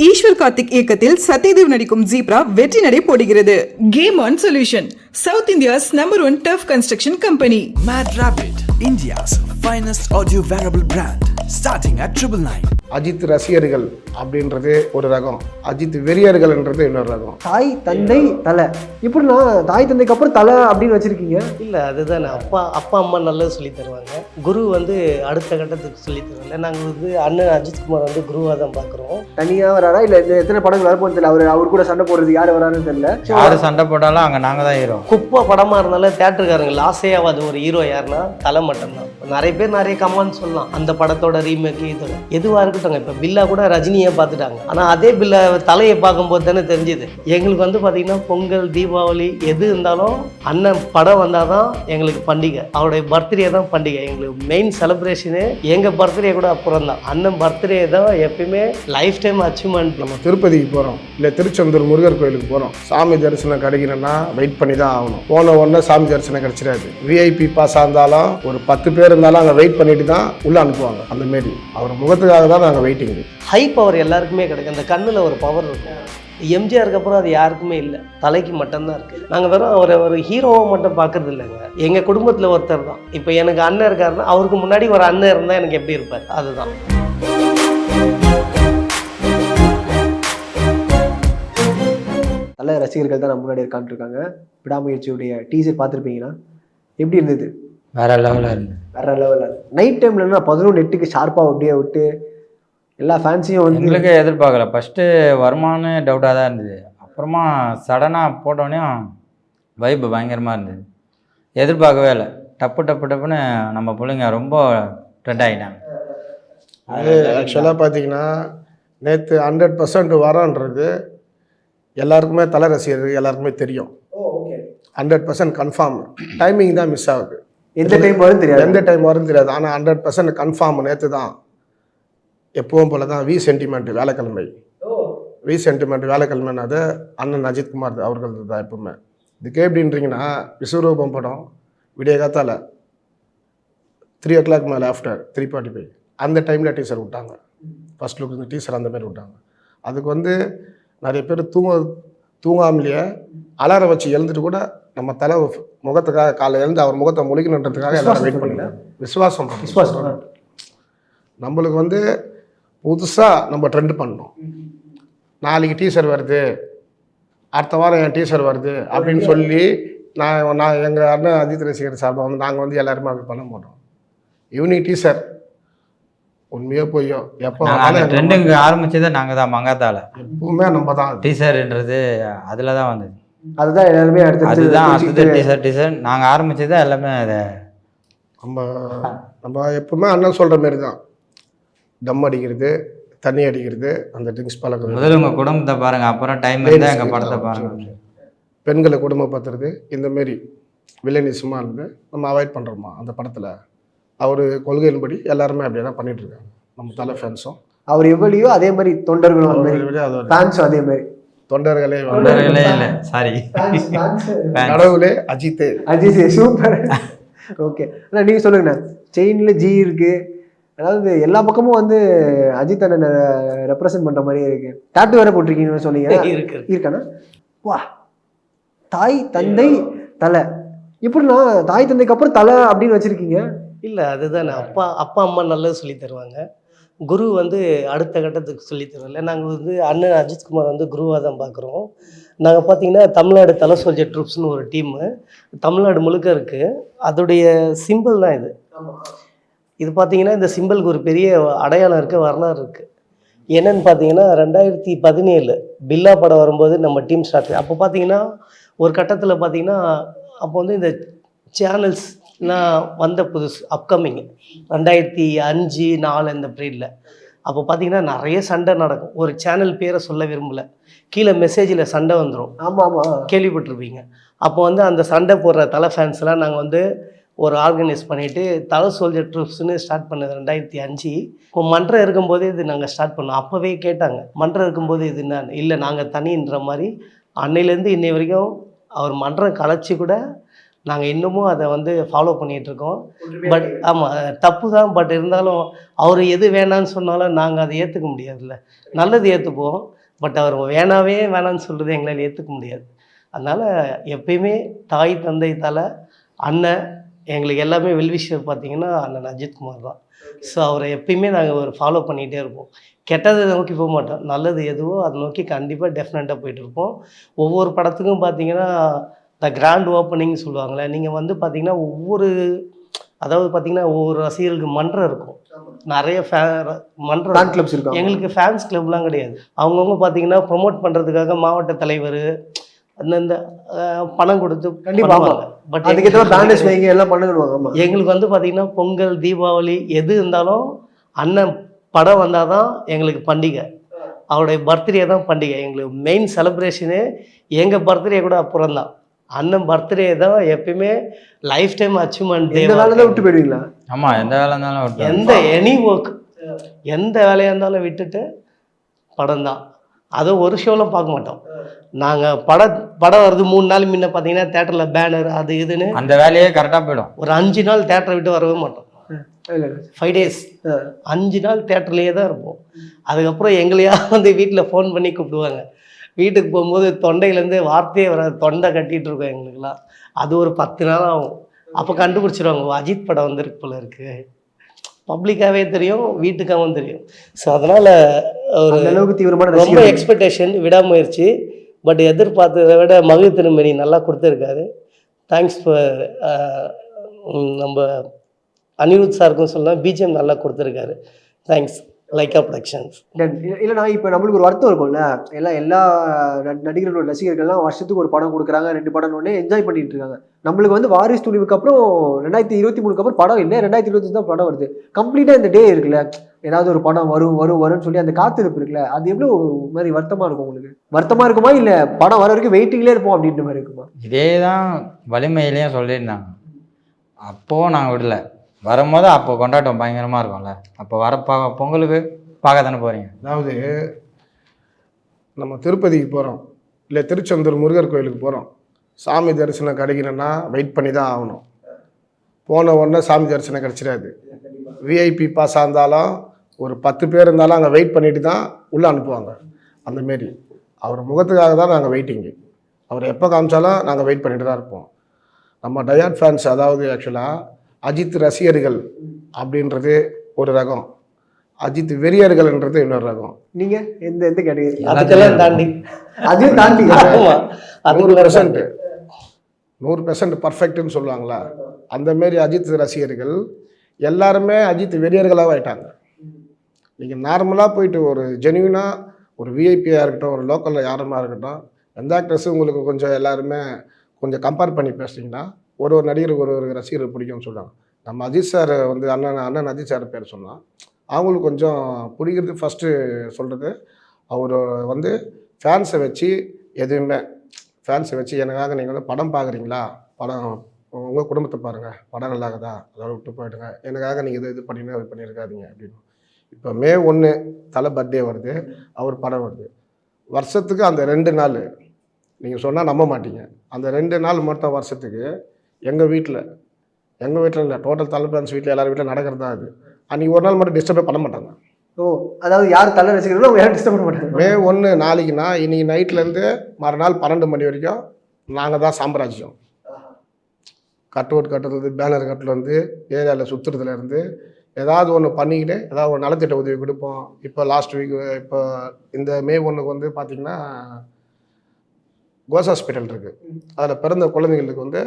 ஈஸ்வர் கார்த்திக் இயக்கத்தில் சத்யதேவ் நடிக்கும் ஜீப்ரா வெற்றி நடை போடுகிறது. Game on solution, south India's #1 turf construction company. Mad Rabbit, India's finest audio wearable brand, starting at 999. Ajith ரசிகர்கள் அப்படின்றது ஒரு ரகம், அஜித் வெறியர்கள்ன்றது இன்னொரு ரகம். தாய் தந்தை தலை, இப்படின்னா தாய் தந்தைக்கு அப்புறம் தலை அப்படின்னு வச்சிருக்கீங்க. இல்லை, அதுதானே. அப்பா அம்மா நல்லது சொல்லி தருவாங்க. குரு அடுத்த கட்டத்துக்கு சொல்லி தருவாங்க. நாங்கள் அண்ணன் அஜித்குமார் குருவாக தான் பார்க்குறோம். தனியாக வராரா இல்லை எத்தனை படங்கள் வரப்போன்னு தெரியல. அவர் கூட சண்டை போடுறது யார் வராருன்னு தெரியல. யார் சண்டை போட்டாலும் அங்கே நாங்கள் தான் ஹீரோ. குப்பை படமாக இருந்தாலும் தேட்டருக்காரங்க லாஸேயாவது ஒரு ஹீரோ யாருன்னா தலை மட்டும்தான். நிறைய பேர் நிறைய கமெண்ட் சொல்லலாம் அந்த படத்தோட ரீமேக் இதோட எதுவாக இருக்கட்டும். இப்போ பில்லா கூட ரஜினியை பார்த்துட்டாங்க, ஆனால் அதே பில்லா தலையை பார்க்கும்போது தானே தெரிஞ்சுது. எங்களுக்கு பார்த்தீங்கன்னா பொங்கல் தீபாவளி எது இருந்தாலும் அண்ணன் படம் வந்தால் தான் எங்களுக்கு பண்டிகை. அவருடைய பர்த்டே தான் பண்டிகை. எங்களுக்கு மெயின் செலிப்ரேஷனு எங்கள் பர்த்டே கூட அப்புறம் தான். அண்ணன் பர்த்டே தான் எப்பயுமே லைஃப் டைம் அச்சீவ்மெண்ட். நம்ம திருப்பதிக்கு போகிறோம், இல்லை திருச்செந்தூர் முருகர் கோயிலுக்கு போகிறோம், சாமி தரிசனம் கிடைக்கணும்னா வெயிட் பண்ணி தான் ஆகணும். போன உடனே சாமி தரிசனம் கிடைச்சிடாது. விஐபி பாஸாக இருந்தாலும் ஒரு 10 பேர் இருந்தாலும் அங்கே வெயிட் பண்ணிட்டு தான் உள்ளே அனுப்புவாங்க. அந்த மாரி அவர் முகத்துக்காக தான் நாங்கள் வெயிட்டிங். ஹை பவர் எல்லாருக்குமே கிடைக்கும். அந்த கண்ணில் ஒரு பவர் இருக்கும். எம்ஜிஆருக்கு அப்புறம் அது யாருக்குமே இல்லை, தலைக்கு மட்டும்தான் இருக்குது. நாங்கள் வெறும் ஒரு ஹீரோவை மட்டும் பார்க்கறது இல்லைங்க. எங்கள் குடும்பத்தில் ஒருத்தர் தான். இப்போ எனக்கு அண்ணன் இருக்காருன்னா அவருக்கு முன்னாடி ஒரு அண்ணன் இருந்தால் எனக்கு எப்படி இருப்பார், அதுதான். நல்ல ரசிகர்கள் தான் நம்ம முன்னாடி இருக்கான்ட்ருக்காங்க. விடாமுயற்சியுடைய டீசர் பார்த்துருப்பீங்கன்னா எப்படி இருந்தது? வேற லெவலில் இருந்தது. வேற லெவலில். நைட் டைம்லன்னா 11:08 ஷார்ப்பாக அப்படியே விட்டு எல்லா ஃபேன்ஸையும் எங்களுக்கு எதிர்பார்க்கல. ஃபஸ்ட்டு வருமானு டவுட்டாக தான் இருந்தது. அப்புறமா சடனாக போட்டோடனே வைப்பு பயங்கரமாக இருந்தது. எதிர்பார்க்கவே இல்லை. டப்புன்னு நம்ம பிள்ளைங்க ரொம்ப ட்ரெண்ட் ஆகிட்டாங்க. அது ஆக்சுவலாக பார்த்தீங்கன்னா நேற்று 100% வரோன்றது எல்லாருக்குமே, தலை ரசிகர்கள் எல்லாருக்குமே தெரியும். 100% கன்ஃபார்ம். டைமிங் தான் மிஸ் ஆகுது. எந்த டைம் வரும் தெரியாது, எந்த டைம் வரும் தெரியாது. ஆனால் 100% கன்ஃபார்ம் நேற்று தான். எப்பவும் போல தான் வி சென்டிமெண்ட் வேலைக்கிழமை. வி சென்டிமெண்ட் வேலைக்கிழமைன்னா அது அண்ணன் அஜித்குமார் அவர்கள் தான் எப்பவுமே. இதுக்கு எப்படின்றீங்கன்னா, விஸ்வரூபம் படம் விடிய காத்தால 3 o'clock மேலே ஆஃப்டர் 3:45 அந்த டைமில் டீசர் விட்டாங்க. ஃபர்ஸ்ட் லுக் இந்த டீசர் அந்த மாதிரி விட்டாங்க. அதுக்கு நிறைய பேர் தூங்காமலேயே அலாரம் வச்சு எழுந்துட்டு கூட நம்ம தலை முகத்துக்காக காலை எழுந்து அவர் முகத்தை முழிக்கணுன்றதுக்காக எல்லாரும் வெயிட் பண்ணிக்கலாம். விசுவாசம் நம்மளுக்கு புதுசாக நம்ம ட்ரெண்ட் பண்ணணும். நாளைக்கு டீசர் வருது, அடுத்த வாரம் என் டீசர் வருது அப்படின்னு சொல்லி நான் எங்கள் அண்ணன் அஜித் ரசிகர் சார்பாக நாங்கள் எல்லாருமே அப்படி பண்ண மாட்டோம். ஈவினிங் டீசர் உண்மையோ பொய்யோ எப்போ ட்ரெண்டுங்க ஆரம்பிச்சதே நாங்கள் தான். மங்காத்தால எப்பவுமே நம்ம தான் டீசர்ன்றது அதில் தான் வந்தது. அதுதான் எல்லாருமே அடுத்தது டீசர் நாங்கள் ஆரம்பிச்சதே எல்லாமே. அதை நம்ம எப்பவுமே அண்ணன் சொல்கிற மாரி தான். டம் அடிக்கிறது, தண்ணி அடிக்கிறது, அந்த ட்ரிங்க்ஸ் பழக்கம். முதல்ல உங்கள் குடும்பத்தை பாருங்கள், அப்புறம் டைம் இருந்தால் எங்கள் படத்தை பாருங்கள். பெண்களை குடும்பப்படுத்துறது இந்தமாரி வில்லனிசமாக இருந்து நம்ம அவாய்ட் பண்ணுறோமா அந்த படத்தில். அவர் கொள்கையின்படி எல்லாருமே அப்படியே தான் பண்ணிகிட்ருக்காங்க. நம்ம தலை ஃபேன்ஸும் அவர் எவ்வளியோ அதே மாதிரி தொண்டர்களும் ஃபேன்ஸும் அதே மாதிரி. தொண்டர்களே இல்லை, சாரி, கடவுளே அஜித் சூப்பர். ஓகே, ஆனால் நீங்கள் சொல்லுங்கண்ணா, செயினில் ஜி இருக்குது. அதாவது எல்லா பக்கமும் அஜித் அண்ணனை ரெப்ரசன்ட் பண்ணுற மாதிரியே இருக்கு. டாட்டு வேற போட்டிருக்கீங்கன்னு சொன்னீங்க. இருக்காண்ணா? வா, தாய் தந்தை தலை, இப்படின்னா தாய் தந்தைக்கு அப்புறம் தலை அப்படின்னு வச்சிருக்கீங்க. இல்லை, அதுதானே. அப்பா அம்மா நல்லது சொல்லி தருவாங்க. குரு அடுத்த கட்டத்துக்கு சொல்லி தருவாங்க. நாங்கள் அண்ணன் அஜித்குமார் குருவாக தான் பார்க்குறோம். நாங்கள் பார்த்தீங்கன்னா தமிழ்நாடு தலை சோல்ஜர் ட்ரூப்ஸ்னு ஒரு டீமு தமிழ்நாடு முழுக்க இருக்குது. அதோடைய சிம்பிள் தான் இது. இது பார்த்தீங்கன்னா இந்த சிம்பிளுக்கு ஒரு பெரிய அடையாளம் இருக்குது, வரலாறு இருக்குது. என்னன்னு பார்த்தீங்கன்னா 2017 பில்லா படம் வரும்போது நம்ம டீம் ஸ்டார்ட். அப்போ பார்த்தீங்கன்னா ஒரு கட்டத்தில் பார்த்தீங்கன்னா அப்போ இந்த சேனல்ஸ்லாம் வந்த புதுசு அப்கமிங் 2005, 2004 இந்த பீரியடில். அப்போ பார்த்தீங்கன்னா நிறைய சண்டை நடக்கும். ஒரு சேனல் பேரை சொல்ல விரும்பலை, கீழே மெசேஜில் சண்டை வந்துடும். ஆமாம், கேள்விப்பட்டிருப்பீங்க. அப்போ அந்த சண்டை போடுற தலை ஃபேன்ஸ்லாம் நாங்கள் ஒரு ஆர்கனைஸ் பண்ணிவிட்டு தலை சோல்ஜர் ட்ரூப்ஸ்னு ஸ்டார்ட் பண்ணது 2005. இப்போ மன்றம் இருக்கும்போதே இது நாங்கள் ஸ்டார்ட் பண்ணோம். அப்போவே கேட்டாங்க, மன்றம் இருக்கும்போது இது என்ன? இல்லை, நாங்கள் தனின்ற மாதிரி. அன்னையிலேருந்து இன்னை வரைக்கும் அவர் மன்றம் கலைச்சி கூட நாங்கள் இன்னமும் அதை வந்து ஃபாலோ பண்ணிகிட்ருக்கோம். பட் ஆமாம், தப்பு தான். பட் இருந்தாலும் அவர் எது வேணான்னு சொன்னாலும் நாங்கள் அதை ஏற்றுக்க முடியாதுல்ல. நல்லது ஏற்றுப்போம், பட் அவர் வேணான்னு சொல்கிறது எங்களால் ஏற்றுக்க முடியாது. அதனால் எப்பயுமே தாய் தந்தை தலை அண்ணன் எங்களுக்கு எல்லாமே வெல்விஷர் பார்த்தீங்கன்னா அண்ணன் அஜித்குமார் தான். ஸோ அவரை எப்பயுமே நாங்கள் ஒரு ஃபாலோ பண்ணிகிட்டே இருப்போம். கெட்டதை நோக்கி போக மாட்டோம், நல்லது எதுவோ அதை நோக்கி கண்டிப்பாக டெஃபினட்டாக போயிட்டுருப்போம். ஒவ்வொரு படத்துக்கும் பார்த்தீங்கன்னா இந்த கிராண்ட் ஓப்பனிங் சொல்லுவாங்களே, நீங்கள் வந்து பார்த்தீங்கன்னா அதாவது பார்த்தீங்கன்னா ஒவ்வொரு ரசிகர்களுக்கு மன்றம் இருக்கும், நிறைய மன்றம் ஃபேன் கிளப்ஸ் இருக்கும். எங்களுக்கு ஃபேன்ஸ் கிளப்லாம் கிடையாது. அவங்கவுங்க பார்த்தீங்கன்னா ப்ரொமோட் பண்ணுறதுக்காக மாவட்ட தலைவர் அந்தந்த பணம் கொடுத்து கண்டிப்பாக. பட் அதுக்கேற்ற பேனர்ஸ் வைங்க எல்லாம் பண்ணுவாங்க. எங்களுக்கு வந்து பார்த்தீங்கன்னா பொங்கல் தீபாவளி எது இருந்தாலும் அண்ணன் படம் வந்தால் தான் எங்களுக்கு பண்டிகை. அவருடைய பர்த்டே தான் பண்டிகை. எங்களுக்கு மெயின் செலிப்ரேஷனு எங்கள் பர்த்டே கூட அப்புறம் தான். அண்ணன் பர்த்டே தான் எப்பயுமே லைஃப் டைம் அச்சீவ்மெண்ட். எந்த வேலை தான் விட்டு போயிடுவீங்களா? ஆமாம், எந்த வேலை இருந்தாலும் எனி ஒர்க் எந்த வேலையாக இருந்தாலும் விட்டுட்டு படம் தான். அதை ஒரு ஷோலாம் பார்க்க மாட்டோம் நாங்கள். படம் வருது 3 நாள் முன்ன பார்த்தீங்கன்னா தேட்டரில் பேனர் அது இதுன்னு அந்த வேலையே கரெக்டாக போயிடும். ஒரு 5 நாள் தேட்டரை விட்டு வரவே மாட்டோம். 5 days 5 நாள் தேட்டர்லேயே தான் இருப்போம். அதுக்கப்புறம் எங்களையா வந்து வீட்டில் ஃபோன் பண்ணி கூப்பிடுவாங்க. வீட்டுக்கு போகும்போது தொண்டையிலேருந்து வார்த்தையே வராது, தொண்டை கட்டிகிட்டு இருக்கோம் எங்களுக்குலாம். அது ஒரு 10 நாள் ஆகும். அப்போ கண்டுபிடிச்சிருவாங்க, அஜித் படம் வந்திருக்கு போல இருக்குது. பப்ளிக்காகவே தெரியும், வீட்டுக்காகவும் தெரியும். ஸோ அதனால் ஒரு அளவுக்கு தீவிரமான ரொம்ப எக்ஸ்பெக்டேஷன், விடாமுயற்சி. பட் எதிர்பார்த்ததை விட மகிழ் திருமணி நல்லா கொடுத்துருக்காரு. தேங்க்ஸ் ஃபார் நம்ம அனிருத் சாருக்கும் சொல்லலாம், பிஜிஎம் நல்லா கொடுத்துருக்காரு. Thanks Lyca productions. இல்லைனா இப்போ நம்மளுக்கு ஒரு வருத்தம் இருக்கும்ல, எல்லா நடிகர்களோட ரசிகர்கள்லாம் வருஷத்துக்கு ஒரு படம் கொடுக்குறாங்க, 2 படம் ஒன்று என்ஜாய் பண்ணிட்டு இருக்காங்க. நம்மளுக்கு வந்து வாரிசு துணிவுக்கு அப்புறம் 2023 அப்புறம் படம் இல்லை, 2025 தான் படம் வருது. கம்ப்ளீட்டாக இந்த டே இருக்குல்ல, ஏதாவது ஒரு படம் வரும்னு சொல்லி அந்த காத்திருப்பு இருக்குல்ல, அது எவ்வளோ மாதிரி வருத்தமாக இருக்கும் உங்களுக்கு? வருத்தமாக இருக்குமா இல்லை படம் வர வரைக்கும் வெயிட்டிங்லேயே இருப்போம் அப்படின்ற மாதிரி இருக்குமா? இதே தான் வலிமையிலையும் சொல்லியிருந்தாங்க. அப்போது நாங்கள் விடல, வரும்போது அப்போ கொண்டாட்டம் பயங்கரமாக இருக்கும்ல. அப்போ வர பொங்கலுக்கு பார்க்க தானே போகிறீங்க. அதாவது நம்ம திருப்பதிக்கு போகிறோம், இல்லை திருச்செந்தூர் முருகர் கோயிலுக்கு போகிறோம், சாமி தரிசனம் கிடைக்கணும்னா வெயிட் பண்ணி தான் ஆகணும். போன உடனே சாமி தரிசனம் கிடச்சிடாது. விஐபி பாஸாக இருந்தாலும் ஒரு 10 பேர் இருந்தாலும் அங்கே வெயிட் பண்ணிட்டு தான் உள்ளே அனுப்புவாங்க. அந்தமாரி அவர் முகத்துக்காக தான் நாங்கள் வெயிட்டிங்கு. அவர் எப்போ காமிச்சாலும் நாங்கள் வெயிட் பண்ணிட்டு தான் இருப்போம். நம்ம டயாட் ஃபேன்ஸ், அதாவது ஆக்சுவலாக அஜித் ரசிகர்கள் அப்படின்றது ஒரு ரகம், அஜித் வெறியர்கள்ன்றது இன்னொரு ரகம். நீங்க எந்த கேட்டகரி? அதுக்கெல்லாம் தாண்டி அதையும் தாண்டி 100% பர்ஃபெக்ட்னு சொல்லுவாங்களா, அந்தமாரி அஜித் ரசிகர்கள் எல்லாருமே அஜித் வெறியர்களாக ஆயிட்டாங்க. நீங்கள் நார்மலாக போயிட்டு ஒரு ஜென்யூனாக ஒரு விஐபியாக இருக்கட்டும், ஒரு லோக்கலில் யாருமா இருக்கட்டும், எந்த ஆக்டர்ஸும் உங்களுக்கு கொஞ்சம் எல்லாருமே கொஞ்சம் கம்பேர் பண்ணி பேசுனீங்கன்னா ஒரு நடிகருக்கு ஒரு ரசிகர் பிடிக்கும்னு சொல்லுவாங்க. நம்ம அஜித் சார் வந்து அண்ணன் அஜித் சார் பேர் சொன்னால் அவங்களுக்கு கொஞ்சம் பிடிக்கிறது. ஃபஸ்ட்டு சொல்கிறது, அவர் வந்து ஃபேன்ஸை வச்சு எதுவுமே ஃபேன்ஸை வச்சு எனக்காக நீங்கள் வந்து படம் பார்க்குறீங்களா, படம் உங்கள் குடும்பத்தை பாருங்கள், படம் நல்லாகுதா, அதோட விட்டு போயிடுங்க, எனக்காக நீங்கள் இது பண்ணிங்கன்னா இது பண்ணியிருக்காதீங்க அப்படின்னு. இப்போ May 1 தலை பர்த்டே வருது, அவர் படம் வருது. வருஷத்துக்கு அந்த 2 நாள் நீங்கள் சொன்னால் நம்ப மாட்டீங்க. அந்த 2 நாள் மட்டும் வருஷத்துக்கு எங்கள் வீட்டில் இல்லை, டோட்டல் தலை ஃபேன்ஸ் வீட்டில் எல்லார் வீட்டில் நடக்கிறது தான் அது. அன்றைக்கி ஒரு நாள் மட்டும் டிஸ்டர்பே பண்ண மாட்டாங்க. ஓ, அதாவது யார் தலை ரசிக்கிறதோ அவங்க யாரும் டிஸ்டர்ப் பண்ண மாட்டாங்க. May 1 நாளைக்குன்னா இன்றைக்கி நைட்லேருந்து மறுநாள் 12 மணி வரைக்கும் நாங்கள் தான் சாம்ராஜ்யம். கட் அவுட் கட்டுறது, பேனர் கட்டுறது, ஏரியாவில் சுற்றுறதுலேருந்து ஏதாவது ஒன்று பண்ணிக்கிட்டு ஏதாவது ஒரு நலத்திட்ட உதவி கொடுப்போம். இப்போ லாஸ்ட் வீக் இப்போ இந்த May 1 வந்து பார்த்திங்கன்னா கோஸ் ஹாஸ்பிட்டல் இருக்குது, அதில் பிறந்த குழந்தைங்களுக்கு வந்து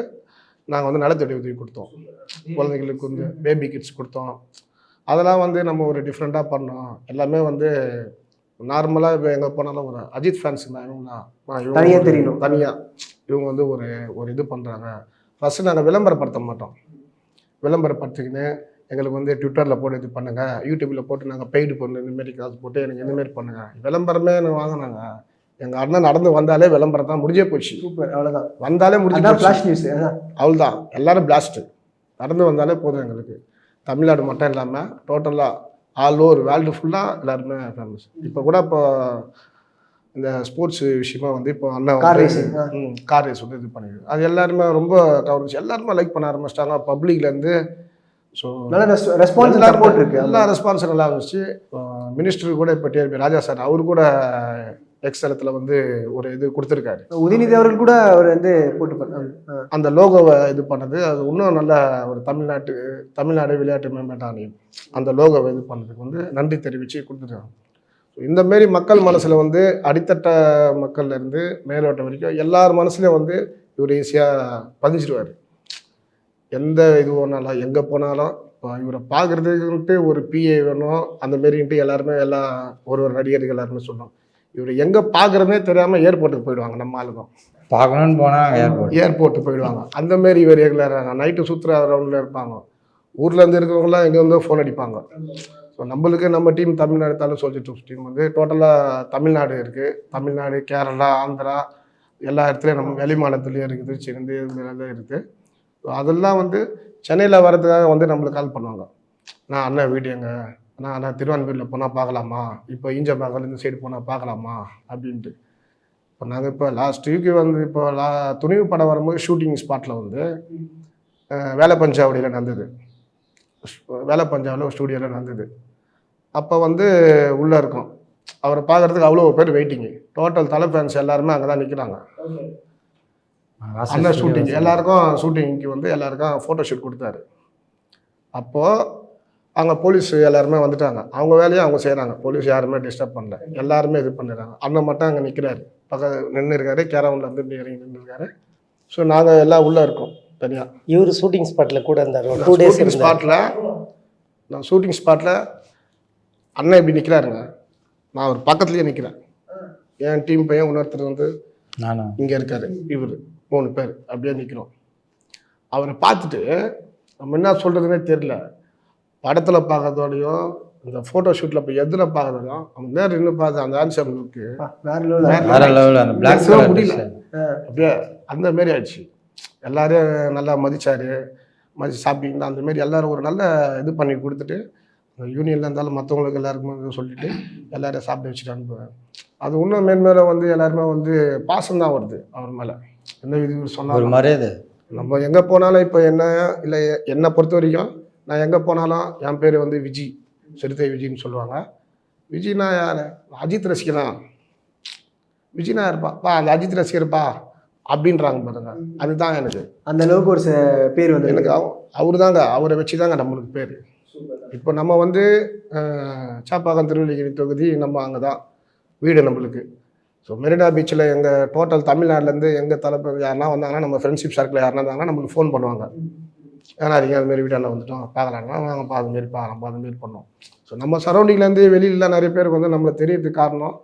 நாங்கள் வந்து நலத்திட்ட உதவி கொடுத்தோம். குழந்தைங்களுக்கு வந்து பேபி கிட்ஸ் கொடுத்தோம். அதெல்லாம் வந்து நம்ம ஒரு டிஃப்ரெண்ட்டாக பண்ணோம். எல்லாமே வந்து நார்மலாக இப்போ எங்கே போனாலும் ஒரு அஜித் ஃபேன்ஸ் தான் இவங்க தனியாக தெரியணும். தனியாக இவங்க வந்து ஒரு இது பண்ணுறாங்க. ஃபஸ்ட்டு நாங்கள் விளம்பரப்படுத்த மாட்டோம். விளம்பரப்படுத்திக்கின்னு எங்களுக்கு வந்து ட்விட்டரில் போட்டு இது பண்ணுங்கள், யூடியூப்பில் போட்டு நாங்கள் பெய்டு பண்ணு இந்தமாரி காசு போட்டு எனக்கு இந்தமாரி பண்ணுங்கள். விளம்பரமே வாங்கினாங்க. எங்கள் அண்ணன் நடந்து வந்தாலே விளம்பரம் தான், முடிஞ்சே போச்சு. சூப்பர், அவ்வளோதான். வந்தாலே முடிஞ்சு ஃப்ளாஷ் நியூஸ் அவ்வளோதான். எல்லோரும் பிளாஸ்ட்டு நடந்து வந்தாலே போதும் எங்களுக்கு. தமிழ்நாடு மட்டும் இல்லாமல் டோட்டலாக ஆல் ஓவர் வேர்ல்டு ஃபுல்லாக எல்லாருமே ஃபேமஸ். இப்போ கூட இப்போ இந்த ஸ்போர்ட்ஸ் விஷயமா வந்து இப்போ அண்ணன் Car வந்து racing, கார் ரேஸ் வந்து இது பண்ணிருக்கு. அது எல்லாருமே ரொம்ப கவனிச்சு எல்லாருமே லைக் பண்ண ஆரம்பிச்சிட்டாங்க பப்ளிக்லேருந்து. ஸோ நல்ல ரெஸ்பான்ஸ் சப்போர்ட் இருக்கு. எல்லா ரெஸ்பான்ஸும் நல்லா இருந்துச்சு. மினிஸ்டர் கூட இப்போ டிஆர்பி ராஜா சார் அவர் கூட எக்ஸலத்தில் வந்து ஒரு இது கொடுத்துருக்காரு. உதயநிதி அவர்கள் கூட அவர் வந்து போட்டு பண்ணாங்க. அந்த லோகோவை இது பண்ணது அது இன்னும் நல்ல ஒரு தமிழ்நாடு விளையாட்டு மேம்பாட்டு ஆணையம் அந்த லோகோவை இது பண்ணதுக்கு வந்து நன்றி தெரிவித்து கொடுத்துருக்காங்க. இந்த மாரி மக்கள் மனசில் வந்து அடித்தட்ட மக்கள்லேருந்து மேலோட்டம் வரைக்கும் எல்லார் மனசுலையும் வந்து இவர் ஈஸியாக பதிஞ்சிடுவார். எந்த இது ஒன்றாலும் எங்கே போனாலும் இப்போ இவரை பார்க்குறதுக்குன்ட்டு ஒரு பிஏ வேணும் அந்த மாரின்ட்டு எல்லாருமே ஒரு நடிகர்கள் எல்லாருமே சொல்லுவாங்க. இவர் எங்கே பார்க்குறதே தெரியாமல் ஏர்போர்ட்டுக்கு போயிடுவாங்க. நம்ம ஆளுக்கும் பார்க்கணுன்னு போனால் ஏர்போர்ட்டு போயிடுவாங்க. அந்த மாரி இவர் ரெகுலராக நைட்டு சுற்றுற ரவுண்டில் இருப்பாங்க. ஊர்லேருந்து இருக்கிறவங்களாம் எங்கே வந்து ஃபோன் அடிப்பாங்க. ஸோ நம்மளுக்கு நம்ம டீம் தமிழ்நாடு தலை சோல்ஜர் ட்ரூப்ஸ் டீம் வந்து டோட்டலாக தமிழ்நாடு இருக்குது. தமிழ்நாடு, கேரளா, ஆந்திரா எல்லா இடத்துலையும் நம்ம வெளி மாநிலத்துலேயும் இருக்குது. சிறந்து இதெல்லாம் இருக்குது. ஸோ அதெல்லாம் வந்து சென்னையில் வர்றதுக்காக வந்து நம்மளுக்கு கால் பண்ணுவாங்க. நான் அண்ணன் வீடு எங்கே, நான் திருவான்மூரில் போனால் பார்க்கலாமா, இப்போ ஈஞ்சம்பாக்கல் இந்த சைடு போனால் பார்க்கலாமா அப்படின்ட்டு. இப்போ நாங்கள் இப்போ லாஸ்ட் வீக்கு வந்து இப்போ துணிவு படம் வரும்போது ஷூட்டிங் ஸ்பாட்டில் வந்து வேலைப்பஞ்சாவடியில் நடந்தது. வேலைப்பஞ்சாவில் ஒரு ஸ்டூடியோவில் நடந்தது. அப்போ வந்து உள்ளே இருக்கும் அவரை பார்க்குறதுக்கு அவ்வளோ பேர் வெயிட்டிங்கு. டோட்டல் தலை ஃபேன்ஸ் எல்லாருமே அங்கே தான் நிற்கிறாங்க. அந்த ஷூட்டிங் எல்லாருக்கும் ஷூட்டிங்க்கு வந்து எல்லாருக்கும் ஃபோட்டோ ஷூட் கொடுத்தாரு. அப்போது அங்கே போலீஸ் எல்லாருமே வந்துட்டாங்க. அவங்க வேலையை அவங்க செய்கிறாங்க. போலீஸ் யாருமே டிஸ்டர்ப் பண்ணல. எல்லாருமே இது பண்ணிடுறாங்க. அண்ணன் மட்டும் அங்கே நிற்கிறாரு. நின்று இருக்காரு. கேரவனில் வந்து இறங்கி நின்று இருக்காரு. ஸோ நாங்கள் எல்லாம் உள்ளே இருக்கோம் தனியாக. இவர் ஷூட்டிங் ஸ்பாட்டில் கூட இருந்தார். 2 days ஷூட்டிங் ஸ்பாட்டில் நான் ஷூட்டிங் ஸ்பாட்டில் அண்ணன் இப்படி நிற்கிறாருங்க. நான் ஒரு பக்கத்துலேயே நிற்கிறேன். என் டீம் பையன் இன்னொருத்தர் வந்து நானும் இங்கே இருக்காரு. இவர் 3 பேர் அப்படியே நிற்கிறோம். அவரை பார்த்துட்டு நம்ம என்ன சொல்கிறதுனே தெரில. படத்தில் பார்க்கறதோடையும் இந்த ஃபோட்டோ ஷூட்டில் இப்போ எதில் பார்க்கறதோடையும் அவங்க நேரம் இன்னும் பார்த்து அந்த ஆன்சர் லுக்கு வேற லெவலில் அந்த பிளாக் முடியல. அப்படியே அந்த மாரி ஆயிடுச்சு. எல்லாரையும் நல்லா மதிச்சாரு. மதிச்சு சாப்பிட்டீங்கன்னா அந்த மாரி எல்லாரும் ஒரு நல்ல இது பண்ணி கொடுத்துட்டு யூனியனில் இருந்தாலும் மற்றவங்களுக்கு எல்லாருக்குமே சொல்லிவிட்டு எல்லாரையும் சாப்பிட்டு வச்சுட்டு அனுப்புவேன். அது இன்னும் மேன்மேலும் வந்து எல்லாருமே வந்து பாசம் தான் வருது அவர் மேலே. என்ன இது சொன்னாலும் மரியாதை. நம்ம எங்கே போனாலும் இப்போ என்ன இல்லை என்னை பொறுத்த வரைக்கும் நான் எங்கே போனாலும் என் பேர் வந்து விஜி, சிறுத்தை விஜின்னு சொல்லுவாங்க. விஜினா யார்? அஜித் ரசிகனா? விஜினா யாருப்பா? அந்த அஜித் ரசிகர்ப்பா அப்படின்றாங்க பாருங்க. அதுதான் எனக்கு அந்த அளவுக்கு ஒரு பேர் வந்து எனக்கு அவரு தாங்க. அவரை வச்சு தாங்க நம்மளுக்கு பேர். இப்போ நம்ம வந்து சாப்பாக்கம் திருவள்ளிகிரி தொகுதி நம்ம அங்கே தான் வீடு நம்மளுக்கு. ஸோ மெரினா பீச்சில் எங்கள் டோட்டல் தமிழ்நாட்டிலேருந்து எங்கள் தலைப்பு யாருனா வந்தாங்கன்னா நம்ம ஃப்ரெண்ட்ஷிப் சர்க்கிள் யாருனா இருந்தாங்கன்னா நம்மளுக்கு ஃபோன் பண்ணுவாங்க. ஏன்னா நீங்கள் அதுமாரி வீட்டாண்ட வந்துட்டோம் பார்க்கலான்னா வாங்கப்பா அதுமாரி பார்க்கலாம்ப்பா அதுமாரி பண்ணோம். ஸோ நம்ம சரௌண்டிங்லேருந்து வெளியில் நிறைய பேருக்கு வந்து நம்மளை தெரியறதுக்கு காரணம்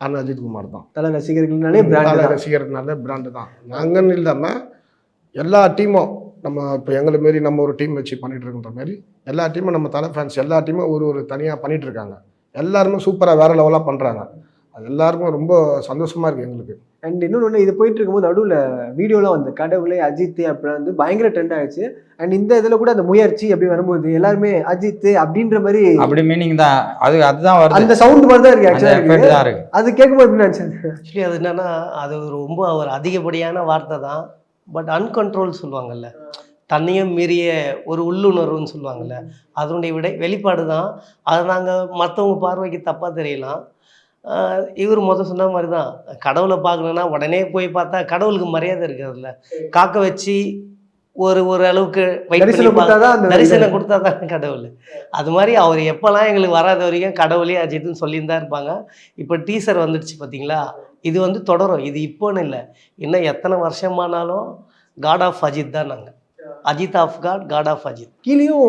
அண்ணன் அஜித்குமார் தான். தலை ரசிகர்கள்னாலே தலை ரசிகர்னாலே பிராண்டு தான். நாங்கன்னு இல்லாமல் எல்லா டீமும் நம்ம இப்போ எங்களை மாரி நம்ம ஒரு டீம் வச்சு பண்ணிகிட்டு இருக்கிற மாதிரி எல்லா டீமும் நம்ம தலை ஃபேன்ஸ் எல்லா டீமும் ஒரு தனியாக பண்ணிகிட்டு இருக்காங்க. எல்லாருமே சூப்பராக வேறு லெவலாக பண்ணுறாங்க. அது எல்லாருக்கும் ரொம்ப சந்தோஷமாக இருக்குது எங்களுக்கு. அண்ட் இன்னொன்று இது போயிட்டு இருக்கும்போது நடுவில் வீடியோலாம் வந்து கடவுளே அஜித் அப்படின்னா வந்து பயங்கர ட்ரெண்ட் ஆயிடுச்சு. அண்ட் இந்த இதில் கூட அந்த முயற்சி அப்படி வரும்போது எல்லாருமே அஜித் அப்படின்ற மாதிரி அப்படி மீனிங் தான். அதுதான் வருது. அந்த சவுண்ட் மாதிரி தான் இருக்கு ஆக்சுவலாக. அது கேட்கும்போது எப்படி நினச்சேன் ஆக்சுவலி அது என்னன்னா அது ரொம்ப ஒரு அதிகப்படியான வார்த்தை தான். பட் அன்கண்ட்ரோல் சொல்லுவாங்கல்ல, தன்னையும் மீறிய ஒரு உள்ளுணர்வுன்னு சொல்லுவாங்கள்ல, அதனுடைய வெளிப்பாடு தான். அதை நாங்கள் மற்றவங்க பார்வைக்கு தப்பாக தெரியலாம். இவர் சொன்ன மாதிரி தான். கடவுளை பார்க்கணுன்னா உடனே போய் பார்த்தா கடவுளுக்கு மரியாதை இருக்காதுல்ல. காக்க வச்சு ஒரு அளவுக்கு தரிசனம் கொடுத்தா தான் கடவுள். அது மாதிரி அவர் எப்போல்லாம் எங்களுக்கு வராத வரைக்கும் கடவுளே அஜித்னு சொல்லியிருந்தா இருப்பாங்க. இப்போ டீசர் வந்துடுச்சு பார்த்தீங்களா, இது வந்து தொடரும். இது இப்போன்னு இல்லை, இன்னும் எத்தனை வருஷமானாலும் காட் ஆஃப் அஜித் தான் நாங்கள். Ajith of God, God of Ajith. கீழேயும்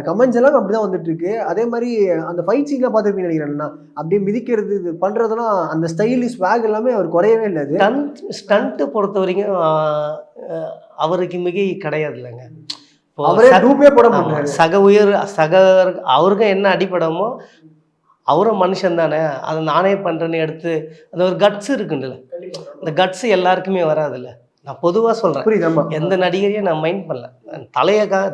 கமெண்ட்ஸ் எல்லாம் அப்படிதான் வந்துட்டு இருக்கு. அதே மாதிரி அந்த ஃபைட் சீன்லாம் பார்த்துருப்பீங்க நினைக்கிறேன்னா, அப்படியே மிதிக்கிறது இது பண்ணுறதுலாம் அந்த ஸ்டைலு ஸ்வாக் எல்லாமே அவர் குறையவே இல்லை. அது ஸ்டண்ட்டு பொறுத்த வரைக்கும் அவருக்கு மிகை கிடையாது இல்லைங்க. அவரே டூப்பே போட மாட்டாரு. சக அவருக்கும் என்ன அடிப்படமோ அவரும் மனுஷன் தானே, அதை நானே பண்ணுறேன்னு எடுத்து அந்த ஒரு கட்ஸ் இருக்குல்ல, அந்த கட்ஸ் எல்லாருக்குமே வராதுல்ல. நான் பொதுவாக சொல்கிறேன், எந்த நடிகரையும் நான் மைண்ட் பண்ணல,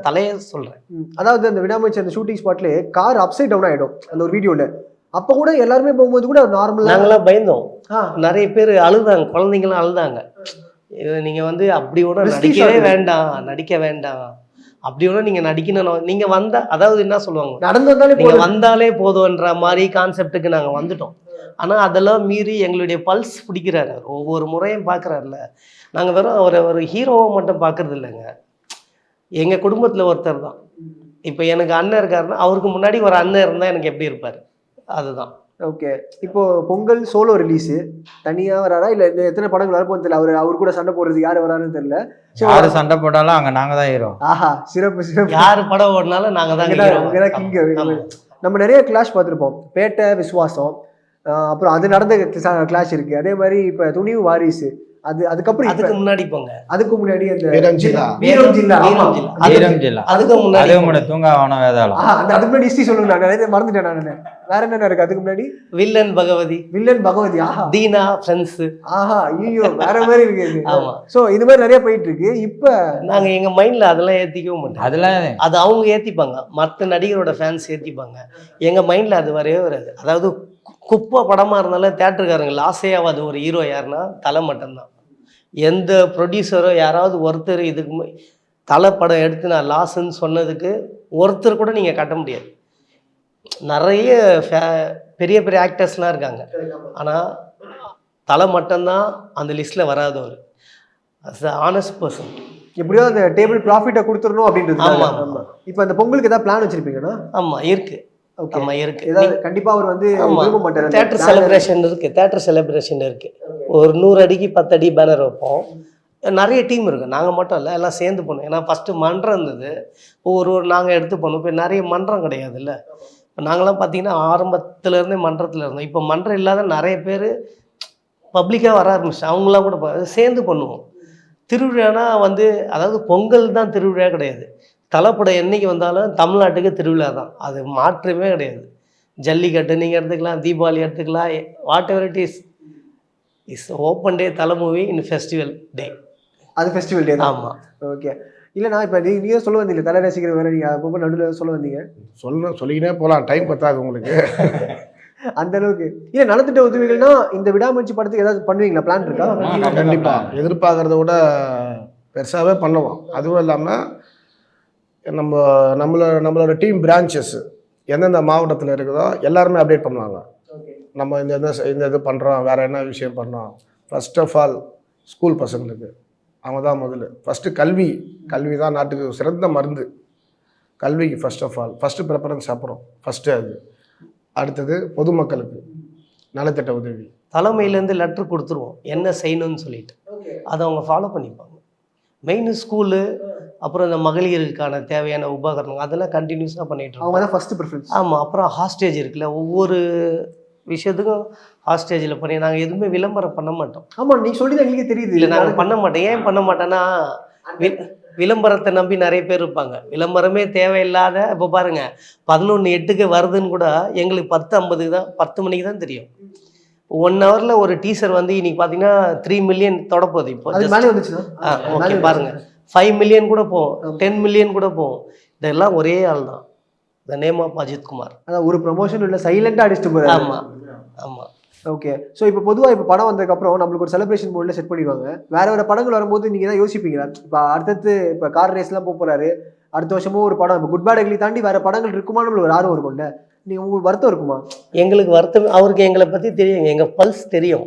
தலையை சொல்கிறேன். அதாவது அந்த விடாமுயற்சி அந்த ஷூட்டிங் ஸ்பாட்லேயே கார் அப்சைட் டவுன் ஆகிடும் அந்த ஒரு வீடியோவில். அப்ப கூட எல்லாருமே போகும்போது கூட நார்மலா நாங்களாம் பயந்தோம். நிறைய பேர் அழுதாங்க, குழந்தைங்களாம் அழுதாங்க. இது நீங்க வந்து அப்படி ஒன்றும் Risky நடிக்கவே shot. வேண்டாம், நடிக்க வேண்டாம், அப்படி ஒன்றும் நீங்க நடிக்கணும், நீங்க வந்தா அதாவது என்ன சொல்லுவாங்க, நடந்து வந்தாலே நீங்க போதும். வந்தாலே போதும்ன்ற மாதிரி கான்செப்டுக்கு நாங்க வந்துட்டோம். ஆனா அதெல்லாம் மீறி எங்களுடைய பல்ஸ் பிடிக்கிறாரு, ஒவ்வொரு முறையும் பார்க்குறாருல. நாங்க வெறும் அவரை ஒரு ஹீரோவை மட்டும் பார்க்கறது இல்லைங்க, எங்க குடும்பத்துல ஒருத்தர் தான். இப்போ எனக்கு அண்ணன் இருக்காருன்னா அவருக்கு முன்னாடி ஒரு அண்ணன் இருந்தால் எனக்கு எப்படி இருப்பார், அதுதான். ஓகே, இப்போ பொங்கல் சோலோ ரிலீஸ் தனியா வராரா இல்ல இந்த எத்தனை படங்கள் வரப்போன்னு தெரியல. அவர் கூட சண்டை போடுறது யாரு வராருன்னு தெரியல. யாரு சண்டை போட்டாலும் அங்கே நாங்கள் தான் ஹீரோ. ஆஹா, சிறப்பு சிறப்பு. யார் படம் ஓடினாலும் நாங்க தான் hero. அங்கதான் king. ஆமா. நம்ம நிறைய கிளாஷ் பார்த்துருப்போம். பேட்டை, விசுவாசம், அப்புறம் அது நடந்த கிளாஷ் இருக்கு. அதே மாதிரி இப்ப துணிவு, வாரிசு, அதுக்கப்புறம் அதுக்கு முன்னாடி போங்க, அதுக்கு முன்னாடி அந்த வீரம் ஜில்லா. வீரம் ஜில்லா. ஆமா. வீரம் ஜில்லா. வீரம் ஜில்லா. அதுக்கு முன்னாடி அதுக்கு முன்னாடி தூங்காவன வேதாளம். அதுக்கு முன்னாடி ஹிஸ்டரி சொல்லுங்க. நான் நிறைய மறந்துட்டேன். நான் வேற என்ன இருக்கு அதுக்கு முன்னாடி? Villain Bagavathi, villain Bagavathi. ஆஹா, தீனா, ஃப்ரெண்ட்ஸ். ஆஹா, ஐயோ, வேற மாதிரி இருக்கு. ஆமா. சோ இது மாதிரி நிறைய போயிட்டு இருக்கு. இப்ப நாங்க எங்க மைண்ட்ல அதெல்லாம் ஏத்திக்கவும் மாட்டோம். அதெல்லாம் அது அவங்க ஏத்திப்பாங்க, மற்ற நடிகரோட ஃபேன்ஸ் ஏத்திப்பாங்க. எங்க மைண்ட்ல அது வரவே வராது. அதாவது குப்பை படமா இருந்தாலும் தேட்டருக்காரங்க லாஸே ஆகாது ஒரு ஹீரோ யாருன்னா தலை மட்டும்தான். எந்த ப்ரொடியூசரோ யாராவது ஒருத்தர் இதுக்கு தலை படம் எடுத்து நான் லாஸ்ன்னு சொன்னதுக்கு ஒருத்தர் கூட நீங்கள் கட்ட முடியாது. நிறைய பெரிய பெரிய ஆக்டர்ஸ்லாம் இருக்காங்க, ஆனால் தலை மட்டும்தான் அந்த லிஸ்ட்டில் வராதவர். Honest person. எப்படியோ அந்த டேபிள் ப்ராஃபிட்டை கொடுத்துடணும் அப்படின்றது. ஆமா. இப்போ அந்த பொங்கலுக்கு ஏதாவது பிளான் வச்சிருப்பீங்கன்னா? ஆமாம் இருக்கு. ஓகே, ஆமாம் இருக்கு. ஏதாவது கண்டிப்பா அவர் வந்து விரும்ப மாட்டாரு. தேட்டர் செலிப்ரேஷன் இருக்கு, தேட்டர் செலிப்ரேஷன் இருக்கு. ஒரு 100 அடிக்கு 10 அடி பேனர் வைப்போம். நிறைய டீம் இருக்குது, நாங்கள் மட்டும் இல்லை, எல்லாம் சேர்ந்து பண்ணுவோம். ஏன்னா ஃபஸ்ட்டு மன்றம் இருந்தது, ஒரு நாங்கள் எடுத்து பண்ணுவோம். இப்போ நிறைய மன்றம் கிடையாது இல்லை. இப்போ நாங்களாம் பார்த்தீங்கன்னா ஆரம்பத்துலேருந்தே மன்றத்தில் இருந்தோம். இப்போ மன்றம் இல்லாத நிறைய பேர் பப்ளிக்காக வர ஆரம்பிச்சு, அவங்களாம் கூட சேர்ந்து பண்ணுவோம். திருவிழானா வந்து அதாவது பொங்கல் தான் திருவிழா கிடையாது. தலைப்படம் என்னைக்கு வந்தாலும் தமிழ்நாட்டுக்கு திருவிழா தான், அது மாற்றமே கிடையாது. ஜல்லிக்கட்டு நீங்கள் எடுத்துக்கலாம், தீபாவளி எடுத்துக்கலாம், what ever it is open டே தலை மூவி இன் ஃபெஸ்டிவல் டே. அது ஃபெஸ்டிவல் டே தான். ஆமாம். ஓகே, இல்லைண்ணா இப்போ நீங்கள் சொல்ல வந்தீங்க தலை ரசிக்கிற வேற, நீங்கள் அப்போ நடுவில் சொல்ல வந்தீங்க. சொல்லிக்கினே போகலாம், டைம் பத்தாது உங்களுக்கு. அந்த அளவுக்கு இல்லை. நலத்திட்ட உதவிகள்னா இந்த விடாமுயற்சி படத்துக்கு ஏதாவது பண்ணுவீங்களா? பிளான் இருக்கா? கண்டிப்பாக எதிர்பார்க்கறத விட பெருசாகவே பண்ணுவோம். அதுவும் இல்லாமல் நம்மளோட டீம் பிரான்ச்சஸ் எந்தெந்த மாவட்டத்தில் இருக்குதோ எல்லாருமே அப்டேட் பண்ணுவாங்க. நம்ம இந்த இது பண்ணுறோம், வேறு என்ன விஷயம் பண்ணுறோம். ஃபர்ஸ்ட் ஆஃப் ஆல் ஸ்கூல் பசங்களுக்கு அவங்க தான் முதல்ல. ஃபஸ்ட்டு கல்வி தான் நாட்டுக்கு சிறந்த மருந்து. கல்விக்கு first of all first preference. அப்புறம் ஃபஸ்ட்டு அது, அடுத்தது பொதுமக்களுக்கு நலத்திட்ட உதவி. தலைமையிலேருந்து லெட்டர் கொடுத்துருவோம் என்ன செய்யணும்னு சொல்லிட்டு, அதை அவங்க ஃபாலோ பண்ணிப்பாங்க. மெயின் ஸ்கூலு, அப்புறம் இந்த மகளிருக்கான தேவையான உபகரணங்கள் அதெல்லாம் கண்டினியூஸாக பண்ணிட்டு அவங்க தான் ஃபர்ஸ்ட் ப்ரிஃபரன்ஸ். ஆமாம். அப்புறம் ஹாஸ்டேஜ் இருக்குல்ல, ஒவ்வொரு விஷயத்துக்கும் ஹாஸ்டேஜில் பண்ணி நாங்கள் எதுவுமே விளம்பரம் பண்ண மாட்டோம். ஆமாம், நீங்கள் சொல்லி தான் எங்களுக்கே தெரியுது. இல்லை நாங்கள் பண்ண மாட்டோம். ஏன் பண்ண மாட்டேன்னா விளம்பரத்தை நம்பி நிறைய பேர் இருப்பாங்க. விளம்பரமே தேவையில்லாத, இப்போ பாருங்கள் 11:08 வருதுன்னு கூட எங்களுக்கு 10:50 தான், 10 மணிக்கு தான் தெரியும். 1 ஹவரில் ஒரு டீசர் வந்து இன்னைக்கு பார்த்தீங்கன்னா 3 மில்லியன் தொடப்போகுது. இப்போ மேலே வந்துச்சுன்னா ஓகே பாருங்கள், 5 மில்லியன் கூட போகும், 10 மில்லியன் கூட போகும். இதெல்லாம் ஒரே ஆள் தான், the name of Ajith Kumar. அதான் ஒரு ப்ரமோஷன் இல்லை, சைலண்டாக அடிச்சுட்டு போகிறாரு. ஆமாம் ஆமாம். ஓகே, ஸோ இப்போ பொதுவாக இப்போ படம் வந்ததுக்கப்புறம் நம்மளுக்கு ஒரு செலிப்ரேஷன் மோடில் செட் பண்ணிடுவாங்க. வேறு படங்கள் வரும்போது நீங்கள் தான் யோசிப்பீங்களா? இப்போ அடுத்தது இப்போ கார் ரேஸ்லாம் போகிறாரு, அடுத்த வருஷமும் ஒரு படம், இப்போ குட் பேட் அக்லி தாண்டி வேறு படங்கள் இருக்குமா? நம்மளுக்கு ஒரு ஆர்வம் இருக்கும்ல. நீங்கள் உங்களுக்கு வருத்தம் இருக்குமா? எங்களுக்கு வருத்தம், அவருக்கு எங்களை பற்றி தெரியும், எங்கள் பல்ஸ் தெரியும்.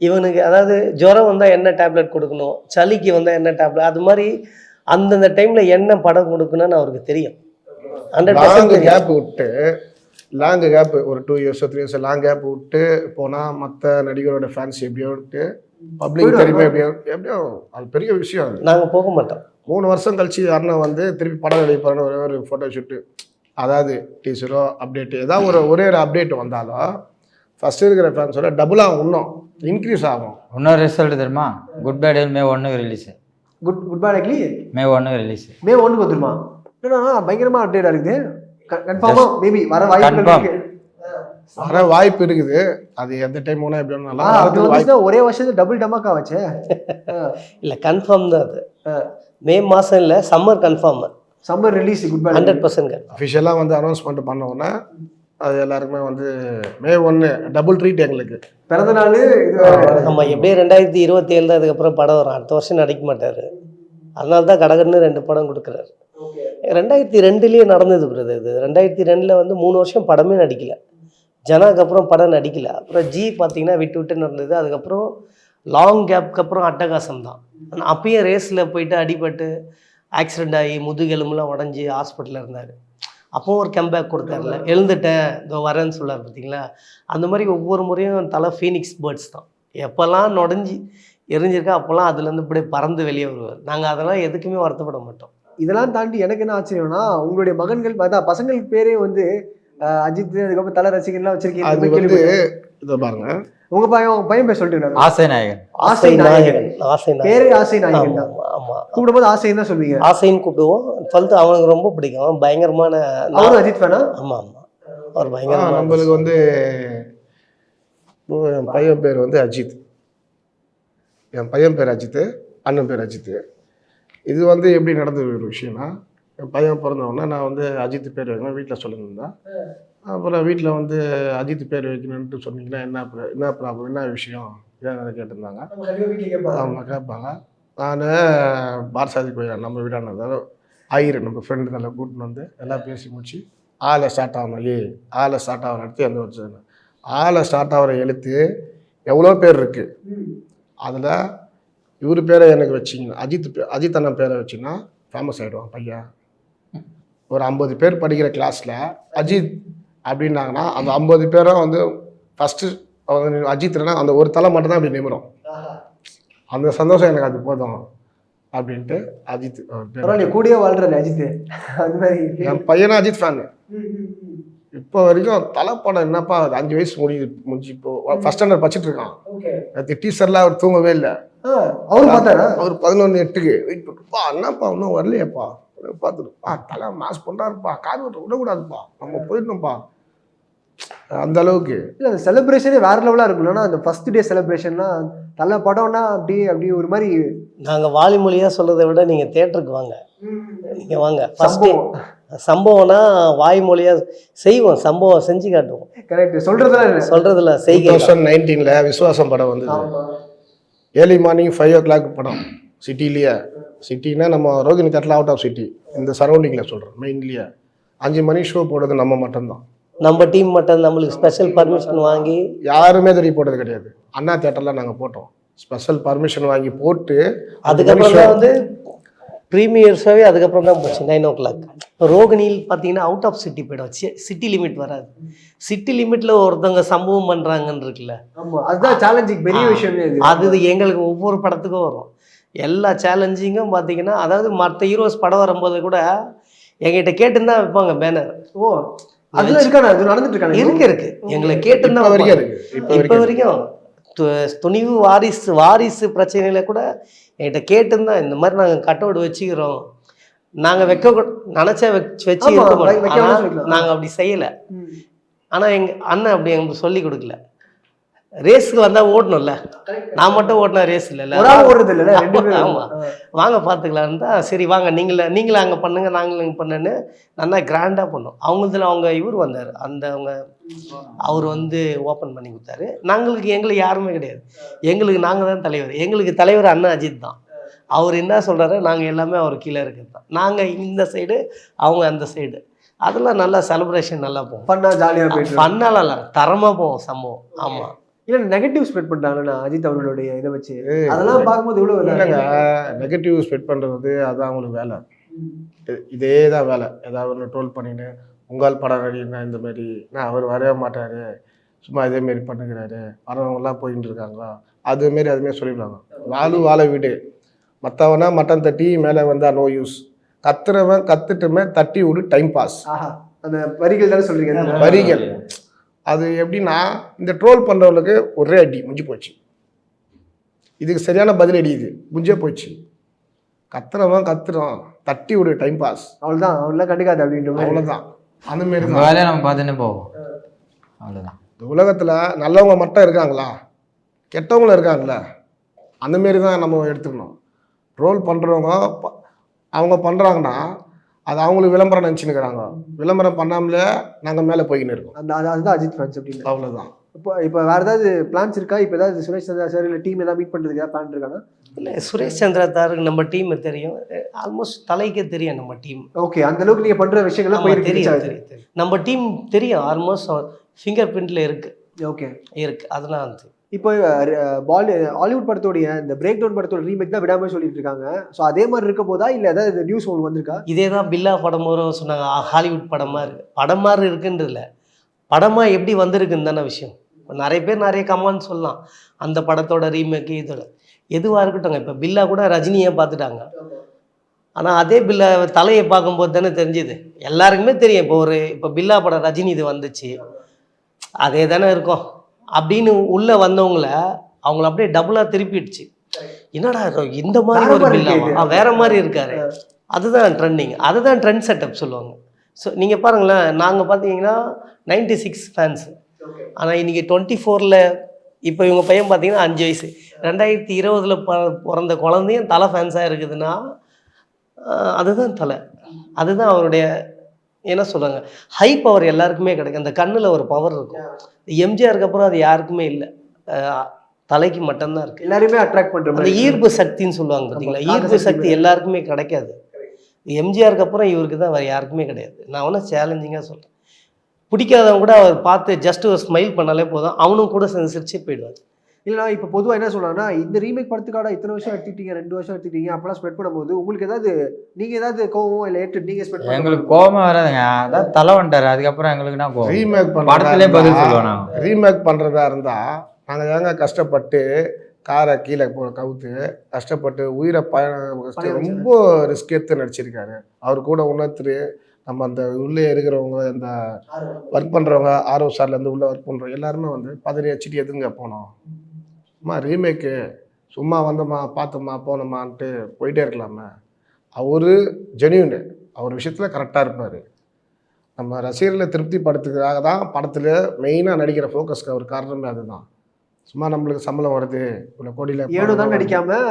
இவனுக்கு அதாவது ஜுரம் வந்தால் என்ன டேப்லெட் கொடுக்கணும், சளிக்கு வந்தால் என்ன டேப்லெட், அது மாதிரி அந்தந்த டைமில் என்ன படம் கொடுக்கணும்னு அவருக்கு தெரியும். 100% கேப் விட்டு லாங் கேப், ஒரு 2 years 3 years லாங் கேப் விட்டு போனால் மற்ற நடிகரோட ஃபேன்ஸ் எப்படியோட்டு பப்ளிக் தெரியுமே, எப்படியோ அது பெரிய விஷயம். அது நாங்கள் போக மாட்டோம். 3 வருஷம் கழிச்சு அண்ணன் வந்து திருப்பி படம் எடுப்பாருன்னு ஒரு ஃபோட்டோ ஷூட்டு, அதாவது டீச்சரோ அப்டேட்டு ஏதாவது ஒரே ஒரு அப்டேட் வந்தாலும் ஃபஸ்ட்டு இருக்கிற ஃபேன்ஸோட டபுளாக இன்னும் இன்க்ரீஸ் ஆகும். இன்னொரு ரிசல்ட் தெரியுமா? குட் பேட் மே 1 ரிலீஸ். குட் பேட் அக்லி மே 1 ரிலீஸ். மே 1 வந்துருமா? என்னன்னா பயங்கரமாக அப்டேட் இருக்குது. கன்ஃபார்மாக மேபி வர வாய்ப்பு இருக்குது. அது எந்த டைம் வேணா எப்படி வேணாலும் ஒரே வருஷத்துல டபுள் டமாக்கா வச்சே. இல்லை கன்ஃபார்ம் தான் அது. மே மாதம் இல்லை, summer confirm. Summer release good bad 100% அஃபிஷியலாக வந்து அனௌன்ஸ்மெண்ட் பண்ண உடனே அது எல்லாருக்குமே வந்து May 1 டபுள் ட்ரீட் எங்களுக்கு. பிறந்த நாள் இது ஆமாம், எப்படியும் 2027 தான் அதுக்கப்புறம் படம் வரும். அடுத்த வருஷம் நடிக்க மாட்டார். அதனால தான் கடகடன்னு 2 படம் கொடுக்குறாரு. 2002 நடந்தது பிரதர் இது. 2002 வந்து 3 வருஷம் படமே நடிக்கல. ஜனாக்கு அப்புறம் படம் நடிக்கல. அப்புறம் ஜி பார்த்தீங்கன்னா விட்டு விட்டு நடந்தது. அதுக்கப்புறம் லாங் கேப்க்கு அப்புறம் அட்டகாசம் தான். ஆனா அப்பயும் ரேஸில் போயிட்டு அடிபட்டு ஆக்சிடெண்ட் ஆகி முதுகெலும்புலாம் உடஞ்சி ஹாஸ்பிட்டலில் இருந்தார். அப்போவும் ஒரு கம்பேக் கொடுத்தாருல, எழுந்துட்டேன் இதோ வரேன்னு சொல்லார் பார்த்தீங்களா. அந்த மாதிரி ஒவ்வொரு முறையும் தலை ஃபீனிக்ஸ் பேர்ட்ஸ் தான். எப்போல்லாம் நுடஞ்சி எரிஞ்சிருக்கா அப்போல்லாம் அதுலேருந்து இப்படியே பறந்து வெளியே வருவார். நாங்கள் அதெல்லாம் எதுக்குமே வருத்தப்பட மாட்டோம். இதெல்லாம் தாண்டி எனக்கு என்ன ஆச்சரியம்னா, உங்களுடைய மகன்கள் அதான் பசங்களுக்கு பேரே வந்து அஜித், அதுக்கப்புறம் தல ரசிகர்லாம் அது வச்சிருக்கீங்க. வந்து இதை பாருங்க, உங்க பையன் பேர் சொல்லிட்டு ஆசை நாயகன். ஆசை நாயகன். ஆசை பேரே ஆசை நாயகன் தான். ஆமாம், கூப்பிடும்போது ஆசைன்னு தான் சொல்வீங்க. ஆசைன்னு கூப்பிடுவோம். 12th அவனுக்கு ரொம்ப பிடிக்கும். அவன் பயங்கரமான அவரும் அஜித் ஃபேனா? ஆமாம் ஆமாம், அவர் பயங்கரமான நம்மளுக்கு வந்து இப்போ என் பையன் பேர் வந்து அஜித். என் பையன் பேர் அஜித், அண்ணன் பேர் அஜித். இது வந்து எப்படி நடந்த ஒரு விஷயம்னா, என் பையன் பிறந்தவொடனே நான் வந்து அஜித் பேர் வைக்கணும் வீட்டில் சொல்லியிருந்தா. அப்புறம் வீட்டில் வந்து அஜித் பேர் வைக்கணுன்ட்டு சொன்னீங்கன்னா என்ன ப்ராப்ளம், என்ன விஷயம் ஏன்னு கேட்டிருந்தாங்க. அவங்க கேட்பாங்க. நான் பார்சாதி போயிடறேன் நம்ம வீடானது ஆயிரம் நம்ம ஃப்ரெண்டு நல்லா கூட்டின்னு வந்து எல்லாம் பேசி முடிச்சு ஆளை ஸ்டார்ட் ஆகணும். ஆளை ஸ்டார்ட் ஆகிற இடத்து எந்த வச்சு ஆளை ஸ்டார்ட் ஆகிற எழுத்து எவ்வளோ பேர் இருக்குது. அதில் இவர் பேரை எனக்கு வச்சிங்கன்னா அஜித் அண்ணன் பேரை வச்சிங்கன்னா ஃபேமஸ் ஆகிடுவான் பையன். ஒரு 50 பேர் படிக்கிற கிளாஸில் அஜித் அப்படின்னாங்கன்னா அந்த 50 பேரும் வந்து ஃபஸ்ட்டு அஜித்னா அந்த ஒரு தலை மட்டும் தான் அப்படி நிமிரும். அந்த சந்தோஷம் எனக்கு அது போதும் அப்படின்ட்டு அஜித் கூடயே வாழ்றாரு அஜித். அது மாதிரி என் பையனும் அஜித் ஃபேனு. இப்போ வரைக்கும் தலை படம் என்னப்பா 5 வயசு முடிஞ்சு இப்போ ஃபர்ஸ்ட் ஸ்டாண்டர்ட் படிச்சுட்டு இருக்கான். நேற்று டீச்சர்லாம் அவர் தூங்கவே இல்லை. அவரு பார்த்தாரா? அவர் 11:08 வெயிட் பண்ணுப்பா, என்னப்பா இன்னும் வரலையேப்பா, பார்த்துருப்பா தலை மாஸ் பண்ணுறாருப்பா, காது விடக்கூடாதுப்பா, நம்ம போயிடணும்ப்பா. அந்த அளவுக்கு இல்லை, அந்த செலிப்ரேஷனே வேற லெவலாக இருக்கும்னா அந்த ஃபர்ஸ்ட் டே செலிப்ரேஷன்லாம் தலை படம்னா அப்படி ஒரு மாதிரி. நாங்கள் வாய்மொழியாக சொல்கிறத விட நீங்கள் தேட்டருக்கு வாங்க, நீங்கள் வாங்க. ஃபஸ்ட்டு சம்பவம்னா வாய்மொழியாக செய்வோம், சம்பவம் செஞ்சு காட்டுவோம். கரெக்ட், சொல்கிறதுல செய்கை. 2019 விஸ்வாசம் படம் வந்தது. ஏர்லி மார்னிங் 5 o'clock படம். சிட்டிலேயே, சிட்டின்னா நம்ம ரோகிணி தேட்டரில் அவுட் ஆஃப் சிட்டி இந்த சரௌண்டிங்கில் சொல்கிறோம். மெயின்லேயே 5 மணி ஷோ போடுறது நம்ம மட்டும்தான். நம்ம டீம் மட்டும் நம்மளுக்கு ஸ்பெஷல் பர்மிஷன் வாங்கி யாருமே தெரிய போட்டது கிடையாது. அண்ணா தேட்டரில் நாங்கள் போட்டோம், ஸ்பெஷல் பர்மிஷன் வாங்கி போட்டு. அதுக்கப்புறம் தான் வந்து ப்ரீமியர் ஷோவே அதுக்கப்புறம் தான் போச்சு 9 o'clock. ரோகிணியில் பார்த்தீங்கன்னா அவுட் ஆஃப் சிட்டி போய்டும், சிட்டி லிமிட் வராது. சிட்டி லிமிட்டில் ஒருத்தவங்க சம்பவம் பண்ணுறாங்கன்னு இருக்குல்ல, அதுதான் சேலஞ்சிங், பெரிய விஷயமே அது எங்களுக்கு ஒவ்வொரு படத்துக்கும் வரும். எல்லா சேலஞ்சிங்கும் பார்த்தீங்கன்னா, அதாவது மற்ற ஹீரோஸ் படம் வரும்போது கூட எங்கிட்ட கேட்டுன்னு தான் வைப்பாங்க பேனர். ஓ, அதெல்லாம் இருக்கானே, அது நடந்துட்டு இருக்கானே. இருக்கு எங்களை கேட்டுன்னு தான் இப்போ வரைக்கும். துணிவு வாரிசு பிரச்சனையில கூட என்கிட்ட கேட்டுன்னு தான், இந்த மாதிரி நாங்கள் கட் அவுட் வச்சுக்கிறோம், நாங்கள் நினச்சா வச்சு நாங்கள் அப்படி செய்யலை. ஆனால் எங்கள் அண்ணன் அப்படி எங்களுக்கு சொல்லி கொடுக்கல. ரேஸுக்கு வந்தால் ஓடணும்ல, நான் மட்டும் ஓடினா ரேஸ் இல்லைல்ல, ஓடுறது இல்லை. ஆமாம், வாங்க பார்த்துக்கலான்னு தான். சரி வாங்க, நீங்களே அங்கே பண்ணுங்க, நாங்களும் இங்கே பண்ணுன்னு நல்லா கிராண்டாக பண்ணோம். அவங்க இவர் வந்தார், அவர் வந்து ஓப்பன் பண்ணி கொடுத்தாரு. எங்களுக்கு யாருமே கிடையாது, எங்களுக்கு நாங்கள் தான் தலைவர். எங்களுக்கு தலைவர் அண்ணன் அஜித் தான். அவர் என்ன சொல்கிறாரு, நாங்கள் எல்லாமே அவர் கீழே இருக்கிறது தான். நாங்கள் இந்த சைடு, அவங்க அந்த சைடு. அதெல்லாம் நல்லா செலிப்ரேஷன் நல்லா போகும், ஃபன்னாக ஜாலியாக போயிட்டு, ஃபன்னாலாம் இல்லை, தரமாக போகும் சம்பவம். ஆமாம், இல்லை நெகட்டிவ் ஸ்ப்ரெட் பண்ணுறாங்கண்ணா அஜித் அவர்களுடைய இதை வச்சு, அதெல்லாம் பார்க்கும்போது இவ்வளோ இல்லைங்க. நெகட்டிவ் ஸ்ப்ரெட் பண்ணுறது அதுதான் அவங்களுக்கு வேலை. இதே தான் வேலை. ஏதாவது ஒன்று ட்ரோல் பண்ணின்னு உங்கள் படம் ரெடினா இந்த மாதிரி நான் அவர் வரவே மாட்டார், சும்மா இதேமாரி பண்ணுகிறாரு, வரவங்களாம் போயின்னு இருக்காங்களா, அதுமாரி சொல்லிவிடுவாங்க. வாழை வீடு, மற்றவனா மட்டன் தட்டி மேலே வந்தால் நோ யூஸ், கத்துறவன் கத்துட்டுமே தட்டி விடு டைம் பாஸ். அந்த வரிகள் தானே சொல்கிறீங்க, வரிகள். அது எப்படின்னா, இந்த ட்ரோல் பண்ணுறவங்களுக்கு ஒரே அடி முடிஞ்சு போச்சு, இதுக்கு சரியான பதில் அடி, இது முடிஞ்சே போச்சு. கத்துறவன் கத்துறான், தட்டி விடு டைம் பாஸ், அவ்வளோதான், அவ்வளோ கண்டுக்காது அப்படின்ற மாதிரி. அவ்வளோதான், அந்தமாரி தான் வேலையை நம்ம பார்த்துன்னு போவோம், அவ்வளோதான். இந்த உலகத்தில் நல்லவங்க மட்டும் இருக்காங்களா, கெட்டவங்களும் இருக்காங்களா, அந்தமாரி தான் நம்ம எடுத்துக்கணும். ட்ரோல் பண்ணுறவங்க அவங்க பண்ணுறாங்கன்னா அது அவங்களுக்கு விளம்பரம் நினச்சின்னுக்கிறாங்க. விளம்பரம் பண்ணாமலே நாங்கள் மேலே போய்கின்னு இருக்கோம். அதுதான் அஜித் ஃபேன்ஸ் அப்படின்னு. அவ்வளோதான். இப்போ வேற ஏதாவது பிளான்ஸ் இருக்கா? இப்போ ஏதாவது சுரேஷ் சந்திரா சார் இல்லை டீம் ஏதாவது மீட் பண்ணுறதுக்கு ஏதாவது பிளான் இருக்கானா? இல்லை, சுரேஷ் சந்திரா தாருக்கு நம்ம டீம் தெரியும், ஆல்மோஸ்ட் தலைக்கே தெரியும் நம்ம டீம். ஓகே, அந்த அளவுக்கு நீங்கள் பண்ணுற விஷயங்கள்லாம் தெரியும். நம்ம டீம் தெரியும், ஆல்மோஸ்ட் ஃபிங்கர் பிரிண்ட்ல இருக்குது. ஓகே இருக்குது, அதெல்லாம் வந்து இப்போ ஹாலிவுட் படத்தோடைய இந்த பிரேக் டவுன் படத்தோட ரீமேக் தான் விடாமல் சொல்லிட்டு இருக்காங்க. ஸோ அதே மாதிரி இருக்க போதா இல்லை ஏதாவது நியூஸ் ஒன்று வந்திருக்கா? இதே தான் பில்லா படம் வரும் சொன்னாங்க, ஹாலிவுட் படமாக இருக்குது. படம் மாதிரி இருக்குன்றதில்ல, படமாக எப்படி வந்திருக்குன்னு தானே விஷயம். நிறைய பேர் நிறைய கமெண்ட் சொல்லலாம், அந்த படத்தோட ரீமேக்கு இதோட எதுவாக இருக்கட்டும். இப்போ பில்லா கூட ரஜினியை பார்த்துட்டாங்க, ஆனால் அதே பில்லா தலையை பார்க்கும்போது தானே தெரிஞ்சுது. எல்லாருக்குமே தெரியும் இப்போ பில்லா படம் ரஜினி இது வந்துச்சு, அதே தானே இருக்கும் அப்படின்னு உள்ளே வந்தவங்கள அவங்கள அப்படியே டபுளாக திருப்பிடுச்சு. என்னடா இந்த மாதிரி ஒரு பில்லா வேற மாதிரி இருக்காரு, அதுதான் ட்ரெண்டிங், அதுதான் ட்ரெண்ட் செட்டப் சொல்லுவாங்க. ஸோ நீங்கள் பாருங்களேன், நாங்கள் பார்த்தீங்கன்னா 96 ஃபேன்ஸு, ஆனால் இன்றைக்கி 24ல் இப்போ இவங்க பையன் பார்த்தீங்கன்னா 5 வயசு, 2020 பிறந்த குழந்தையும் தலை ஃபேன்ஸாக இருக்குதுன்னா அதுதான் தலை, அதுதான் அவருடைய என்ன சொல்கிறாங்க ஹை பவர் எல்லாருக்குமே கிடைக்கும். அந்த கண்ணில் ஒரு பவர் இருக்கும். எம்ஜிஆருக்கு அப்புறம் அது யாருக்குமே இல்லை, தலைக்கு மட்டும்தான் இருக்குது. எல்லாருமே அட்ராக்ட் பண்ணுற அந்த ஈர்ப்பு சக்தின்னு சொல்லுவாங்க பார்த்தீங்களா, ஈர்ப்பு சக்தி எல்லாருக்குமே கிடைக்காது. எம்ஜிஆருக்கு அப்புறம் இவருக்கு தான் வேறு யாருக்குமே கிடையாது. நான் ஒன்றும் சேலஞ்சிங்காக சொல்கிறேன், பிடிக்காதவங்க கூட அவர் பார்த்து ஜஸ்ட் ஒரு ஸ்மைல் பண்ணாலே போதும், அவனும் கூட சிரிச்சே போயிடுவார். இல்லைனா இப்போ பொதுவாக என்ன சொல்லலாம்னா, இந்த ரீமேக் படத்துக்காக இத்தனை வருஷம் எடுத்துக்கிட்டீங்க, 2 வருஷம் எடுத்துக்கிட்டீங்க, அப்போலாம் ஸ்ப்ரெட் பண்ணும்போது உங்களுக்கு நீங்கள் ஏதாவது கோவம் இல்லை ஏற்று நீங்கள் ஸ்ப்ரெட் பண்ண? எங்களுக்கு கோபம் வராதுங்க, அதான் தலை வந்துட்டார், அதுக்கப்புறம் எங்களுக்குன்னா கோவம். ரீமேக் படத்துலேயே பதில் சொல்லுவோம் நாங்கள். ரீமேக் பண்ணுறதா இருந்தால் நாங்கள் ஏங்க கஷ்டப்பட்டு காரை கீழே கவுத்து கஷ்டப்பட்டு உயிரை ரொம்ப ரிஸ்க் எடுத்து நடிச்சிருக்காரு. அவர் கூட உணர்த்து நம்ம அந்த உள்ளே இருக்கிறவங்க, இந்த ஒர்க் பண்ணுறவங்க, ஆர்ஓசார்லேருந்து உள்ளே ஒர்க் பண்ணுறவங்க எல்லாருமே வந்து பதறி வச்சுட்டு எதுங்க போனோம், அம்மா ரீமேக்கு சும்மா வந்தோமா பார்த்தோமா போனோமான்ட்டு போயிட்டே இருக்கலாமே. அவர் ஜெனியூனு, அவர் விஷயத்தில் கரெக்டாக இருப்பார். நம்ம ரசிகர்களை திருப்தி படுத்துக்காக தான் படத்தில் மெயினாக நடிக்கிற ஃபோக்கஸ்க்கு அவர் காரணமே அதுதான். சும்மா நம்மளுக்கு சம்பளம் வருது இவ்வளோ கோடியில் ஏழு தான் நடிக்காமல்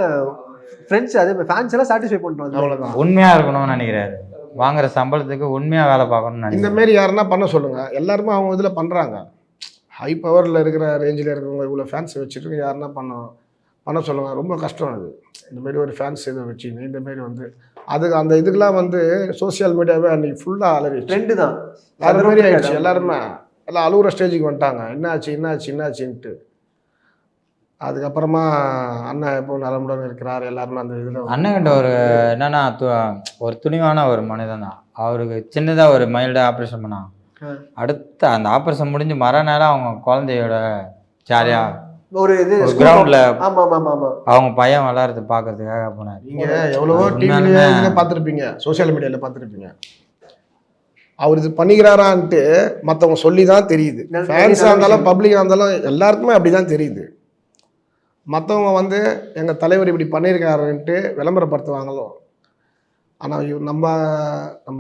ஃப்ரெண்ட்ஸ் அதே ஃபேன்ஸ் எல்லாம் சாட்டிஸ்ஃபை பண்ணுறோம், அவ்வளோதான். உண்மையாக இருக்கணும்னு நினைக்கிறாரு, வாங்குற சம்பளத்துக்கு உண்மையாக வேலை பார்க்கணும்னு இந்த மாரி யாருன்னா பண்ண சொல்லுங்கள். எல்லாருமே அவங்க இதில் பண்ணுறாங்க, ஹை பவரில் இருக்கிற ரேஞ்சில் இருக்கிறவங்க இவ்வளோ ஃபேன்ஸ் வச்சுட்டு யாருன்னா பண்ண சொல்லுங்கள். ரொம்ப கஷ்டம் அது. இந்தமாரி ஒரு ஃபேன்ஸ் இதை வச்சுங்க, இந்தமாரி வந்து அதுக்கு அந்த இதுக்கெலாம் வந்து சோசியல் மீடியாவே அன்றைக்கி ஃபுல்லாக அலறி ட்ரெண்டு தான் அது மாதிரி ஆயிடுச்சு. எல்லாருமே எல்லாம் அழுகுற ஸ்டேஜுக்கு வந்துட்டாங்க, என்னாச்சுன்ட்டு. அதுக்கப்புறமா அண்ணன் எப்போ நலமுடன் இருக்கிறார் எல்லாருமே அந்த இதில். அண்ணன்கிட்ட ஒரு என்னன்னா ஒரு துணிவான ஒரு மனிதன் தான். அவருக்கு சின்னதாக ஒரு மைல்டாக ஆப்ரேஷன் பண்ணாங்க, அடுத்த அந்த ஆப்ரேஷன் முடிஞ்சு மறுநாள் அவங்க குழந்தையோட ஜாலியாக ஒரு இது கிரவுண்டில் ஆமாம் அவங்க பையன் விளையாடுறது பார்க்கறதுக்காக போனார். நீங்கள் எவ்வளவோ டிவியில் பார்த்துருப்பீங்க, சோசியல் மீடியாவில் பார்த்துருப்பீங்க. அவர் இது பண்ணிக்கிறாரான்ட்டு மற்றவங்க சொல்லி தான் தெரியுது. ஃபேன்ஸாக இருந்தாலும் பப்ளிக்காக இருந்தாலும் எல்லாருக்குமே அப்படி தான் தெரியுது. மற்றவங்க வந்து எங்கள் தலைவர் இப்படி பண்ணியிருக்காருன்ட்டு விளம்பரப்படுத்துவாங்களோ, ஆனால் நம்ம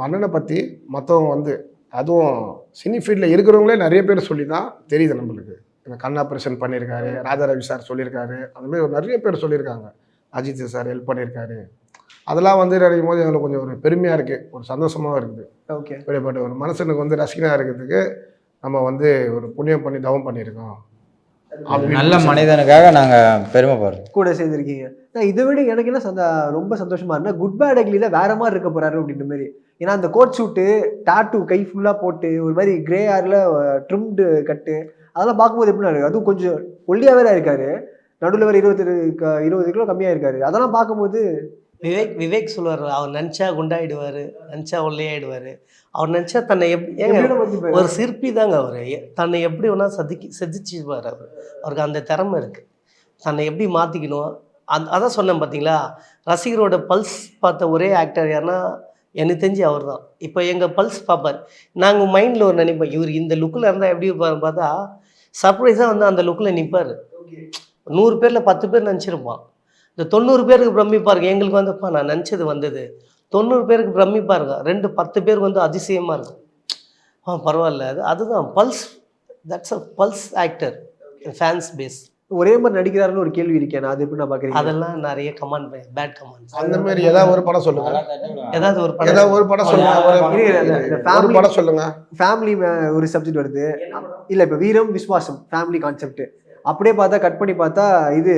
அண்ணனை பற்றி மற்றவங்க வந்து அதுவும் சினி ஃபீல்டில் இருக்கிறவங்களே நிறைய பேர் சொல்லி தான் தெரியுது நம்மளுக்கு. எங்கள் கண் ஆப்ரேஷன் பண்ணியிருக்காரு, ராஜாரவி சார் சொல்லியிருக்காரு, அதுமாதிரி நிறைய பேர் சொல்லியிருக்காங்க, அஜித் சார் ஹெல்ப் பண்ணியிருக்காரு. அதெல்லாம் வந்து நினைக்கும் போது எங்களுக்கு கொஞ்சம் ஒரு பெருமையாக இருக்குது, ஒரு சந்தோஷமாகவும் இருக்குது. ஓகே, இப்படிப்பட்ட ஒரு மனுஷனுக்கு வந்து ரசிகனாக இருக்கிறதுக்கு நம்ம வந்து ஒரு புண்ணியம் பண்ணி தவம் பண்ணியிருக்கோம். நல்ல மனிதனுக்காக நாங்கள் பெருமைப்படுறோம். கூட சேர்ந்துருக்கீங்க. இதை விட எனக்கு என்ன ரொம்ப சந்தோஷமா இருந்தா குட் பேட் அக்லியில வேற மாதிரி இருக்க போறாரு அப்படின்ற மாதிரி. ஏன்னா அந்த கோட் ஷூட்டு, டாட்டூ கை ஃபுல்லா போட்டு ஒரு மாதிரி கிரே ஹேர்ல ட்ரிம்டு கட்டு, அதெல்லாம் பார்க்கும்போது எப்படின்னா இருக்கு. அதுவும் கொஞ்சம் ஒல்லியா வேற இருக்காரு, நடுவில் வேற 20 கிலோ கம்மியா இருக்காரு. அதெல்லாம் பார்க்கும்போது விவேக் சொல்லுவார், அவர் நினச்சா குண்டாயிடுவார், நினச்சா ஒல்லையாயிடுவார். அவர் நினச்சா தன்னை ஒரு சிற்பி தாங்க அவர், தன்னை எப்படி வேணா செதுச்சிடுவார். அவருக்கு அந்த திறமை இருக்குது, தன்னை எப்படி மாற்றிக்கணும். அதான் சொன்னேன் பார்த்தீங்களா, ரசிகரோட பல்ஸ் பார்த்த ஒரே ஆக்டர் யாருன்னா எனக்கு தெரிஞ்சு அவர் தான். இப்போ எங்கள் பல்ஸ் பார்ப்பார், நாங்கள் மைண்டில் ஒரு நினைப்போம், இவர் இந்த லுக்கில் இருந்தால் எப்படி இருப்பார் பார்த்தா சர்ப்ரைஸாக வந்து அந்த லுக்கில் நிற்பார். 100 பேரில் 10 பேர் நினச்சிருப்பான். இந்த 90 பேருக்கு பிரமிப்பாக இருக்குது. எங்களுக்கு வந்துப்பா நான் நினச்சது வந்தது, 90 பேருக்கு பிரமிப்பாக இருக்கும், 2-10 பேருக்கு வந்து அதிசயமாக இருக்கும். பரவாயில்ல, அதுதான் pulse, that's a pulse actor fans base. ஒரே மாதிரி நடிக்கிறாருன்னு ஒரு கேள்வி இருக்கேன், அது எப்படி நான் பாக்குறேன்? அதெல்லாம் நிறைய கமெண்ட் பேட் கமெண்ட்ஸ். அந்த மாதிரி ஏதாவது ஒரு படம் சொல்லுங்க. ஏதாவது ஒரு படம் ஏதாவது ஒரு படம் சொல்லுங்க. ஒரு படம் சொல்லுங்க. ஃபேமிலி ஒரு சப்ஜெக்ட் வருது இல்ல, இப்ப வீரம் விஸ்வாசம் ஃபேமிலி கான்செப்ட் அப்படியே பார்த்தா கட் பண்ணி பார்த்தா இது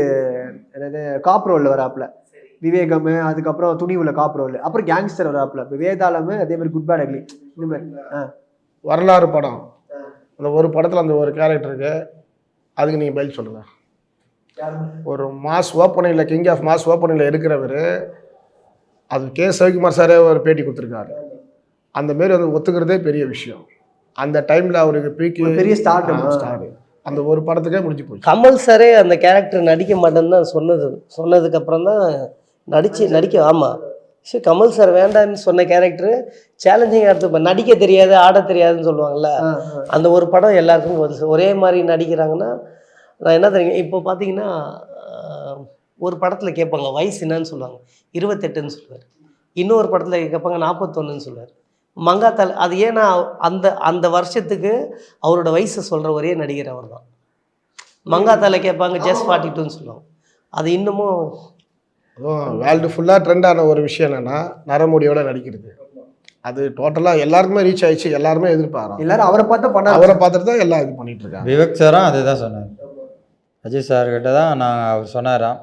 என்னது காப் ரோல்ல வராப்ல விவேகம், அதுக்கப்புறம் துணிவுல காப் ரோல், அப்புறம் கேங்ஸ்டர் வராப்ல, இப்போ வேதாளம், அதே மாதிரி குட் பேட் அக்லி, இந்த மாதிரி வரலாறு படம். அந்த ஒரு படத்துல அந்த ஒரு கேரக்டருக்கு அதுக்கு நீங்க பதில் சொல்லுங்க. ஒரு மாஸ் ஓப்பனிங்ல கிங் ஆஃப் மாஸ் ஓப்பனிங்ல இருக்கிறவர், அது கே சிவகுமார் சாரே ஒரு பேட்டி கொடுத்துருக்காரு. அந்த மாரி வந்து ஒத்துக்கிறதே பெரிய விஷயம். அந்த டைம்ல அவருக்கு பீக்கு பெரிய ஸ்டார். அந்த ஒரு படத்துக்கே முடிஞ்சு போச்சு. கமல் சாரே அந்த கேரக்டர் நடிக்க மாட்டேன்னு தான் சொன்னதுக்கு அப்புறம் தான் நடிக்க. ஆமாம், சரி, கமல் சார் வேண்டான்னு சொன்ன கேரக்டர் சேலஞ்சிங் எடுத்து நடிக்க தெரியாது ஆட தெரியாதுன்னு சொல்லுவாங்கல்ல, அந்த ஒரு படம் எல்லாருக்கும் ஒரே மாதிரி நடிக்கிறாங்கன்னா நான் என்ன தெரியுங்க. இப்போ பார்த்தீங்கன்னா ஒரு படத்தில் கேட்பாங்க வயசு என்னன்னு சொல்லுவாங்க, 28ன்னு சொல்லுவார். இன்னொரு படத்தில் கேட்பாங்க 41ன்னு சொல்லுவார். மங்காத்தால் அது ஏன்னா அந்த வருஷத்துக்கு அவரோட வயசை சொல்கிற ஒரே நடிகர் அவர் தான். மங்காத்தால கேட்பாங்க ஜஸ்ட் 42ன்னு சொல்லுவாங்க. அது இன்னமும் அதுவும் வேர்ல்டு ஃபுல்லாக ட்ரெண்டான ஒரு விஷயம் என்னென்னா நரமுடியோட நடிக்கிறது. அது டோட்டலாக எல்லாருக்குமே ரீச் ஆயிடுச்சு, எல்லாருமே எதிர்பார்க்குறாங்க. எல்லாரும் அவரை பார்த்துட்டு தான் எல்லாம் இது பண்ணிட்டு இருக்காங்க. விவேக் சாரும் அதுதான் சொன்னார். அஜித் சார்கிட்ட தான் அவர் சொன்னாராம்,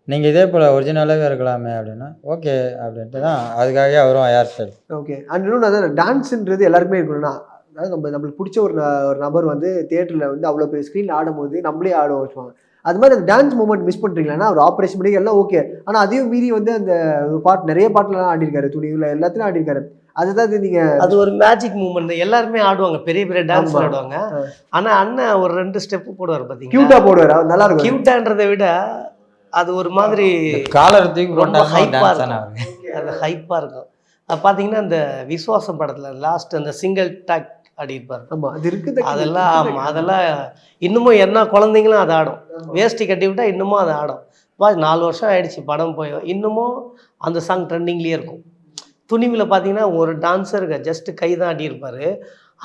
நீங்கள் இதே போல் ஒரிஜினலாகவே இருக்கலாமே அப்படின்னா ஓகே அப்படின்ட்டு தான் அதுக்காகவே அவரும் ஹேர் ஸ்டைல். ஓகே. அண்ட் இன்னொன்று அதான் டான்ஸுன்றது எல்லாருக்குமே இருக்கணும்னா, அதாவது நம்மளுக்கு பிடிச்ச ஒரு நபர் வந்து தியேட்டரில் வந்து அவ்வளோ பெரிய ஸ்க்ரீனில் ஆடும்போது நம்மளே ஆட வச்சுவாங்க. அது மாதிரி அந்த டான்ஸ் மூமெண்ட் மிஸ் பண்ணுறீங்களா? ஒரு ஆப்ரேஷன் பண்ணி எல்லாம் ஓகே, ஆனால் அதையும் மீறி வந்து அந்த நிறைய பாட்டுலாம் ஆடிருக்காரு, துணிவில் எல்லாத்தையும் ஆடிருக்காரு. அதுதான் நீங்கள் அது ஒரு மேஜிக் மூமெண்ட். எல்லாருமே ஆடுவாங்க, பெரிய பெரிய டான்ஸ் ஆடுவாங்க. ஆனால் அண்ணன் ஒரு 2 ஸ்டெப்பு போடுவார் பார்த்தீங்கன்னா, கியூட்டா போடுவார். அது நல்லா இருக்கும். கியூட்டான்றதை விட அது ஒரு மாதிரி காலத்துக்கு ரொம்ப ஹைப்பாக இருக்கும். அது ஹைப்பாக இருக்கும். அது பார்த்தீங்கன்னா அந்த விஸ்வாசம் படத்தில் லாஸ்ட் அந்த சிங்கிள் டாக் ஆடி இருப்பார். ஆமாம், அது இருக்குது. அதெல்லாம் ஆமாம், அதெல்லாம் இன்னமும் என்ன குழந்தைங்களும் அதை ஆடும். வேஷ்டி கட்டி விட்டால் இன்னமும் அதை ஆடும். 4 வருஷம் ஆயிடுச்சு படம் போய், இன்னமும் அந்த சாங் ட்ரெண்டிங்லேயே இருக்கும். துணிவில் பார்த்தீங்கன்னா ஒரு டான்ஸருக்கு ஜஸ்ட் கை தான் ஆடியிருப்பார்,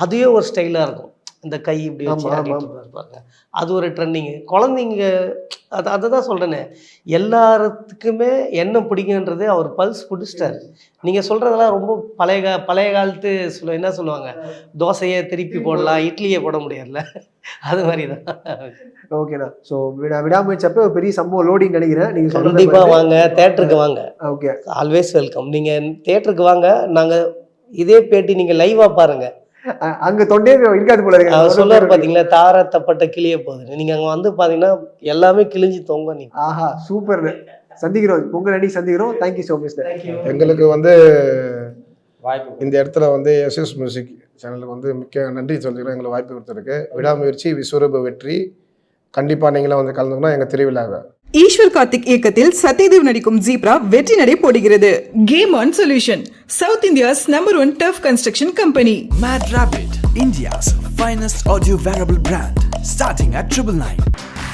அதுவே ஒரு ஸ்டைலாக இருக்கும். இந்த கை இப்படி வச்சு ஆடிட்டு. அது ஒரு ட்ரெண்டிங்கு. குழந்தைங்க அதை தான் சொல்கிறேனே, எல்லாத்துக்குமே என்ன பிடிக்குன்றது அவர் பல்ஸ் பிடிச்சிட்டாரு. நீங்கள் சொல்கிறதெல்லாம் ரொம்ப பழைய காலத்து என்ன சொல்லுவாங்க, தோசையை திருப்பி போடலாம், இட்லியை போட முடியாதுல்ல, அது மாதிரி தான். ஓகேண்ணா. ஸோ விடாமுயற்சி அப்போ பெரிய சம்பவம் லோடிங் நினைக்கிறேன். நீங்கள் கண்டிப்பாக வாங்க, தேட்டருக்கு வாங்க. Okay, always welcome. நீங்கள் தேட்டருக்கு வாங்க, நாங்கள் இதே பேட்டி நீங்கள் லைவாக பாருங்கள். அங்கே தொண்டே இருக்காது போல இருக்கு. அவர் சொல்லுவார் பார்த்தீங்களா, தாரத்தப்பட்ட கிளிய போகுது. நீங்கள் அங்கே வந்து பார்த்தீங்கன்னா எல்லாமே கிழிஞ்சு தொங்க. நீங்கள் ஆஹா, சூப்பர். சந்திக்கிறோம், பொங்கல் அன்னைக்கு சந்திக்கிறோம். Thank you so much. எங்களுக்கு வந்து வாய்ப்பு இந்த இடத்துல வந்து எஸ்எஸ் மியூசிக் சேனலுக்கு வந்து மிக்க நன்றி சொல்லிக்கிறோம். எங்களுக்கு வாய்ப்பு கொடுத்துருக்கு. விடாமுயற்சி விஸ்வரூப வெற்றி. கண்டிப்பாக நீங்களும் வந்து கலந்துக்கணும் எங்கள் திருவிழாவை. ஈஸ்வர் கார்த்திக் இயக்கத்தில் சத்யதேவ் நடிக்கும் ஜீப்ரா வெற்றி நடை போடுகிறது. Game on solution, south India's #1 tough construction company. Mad Rabbit, India's finest audio wearable brand, starting at 999.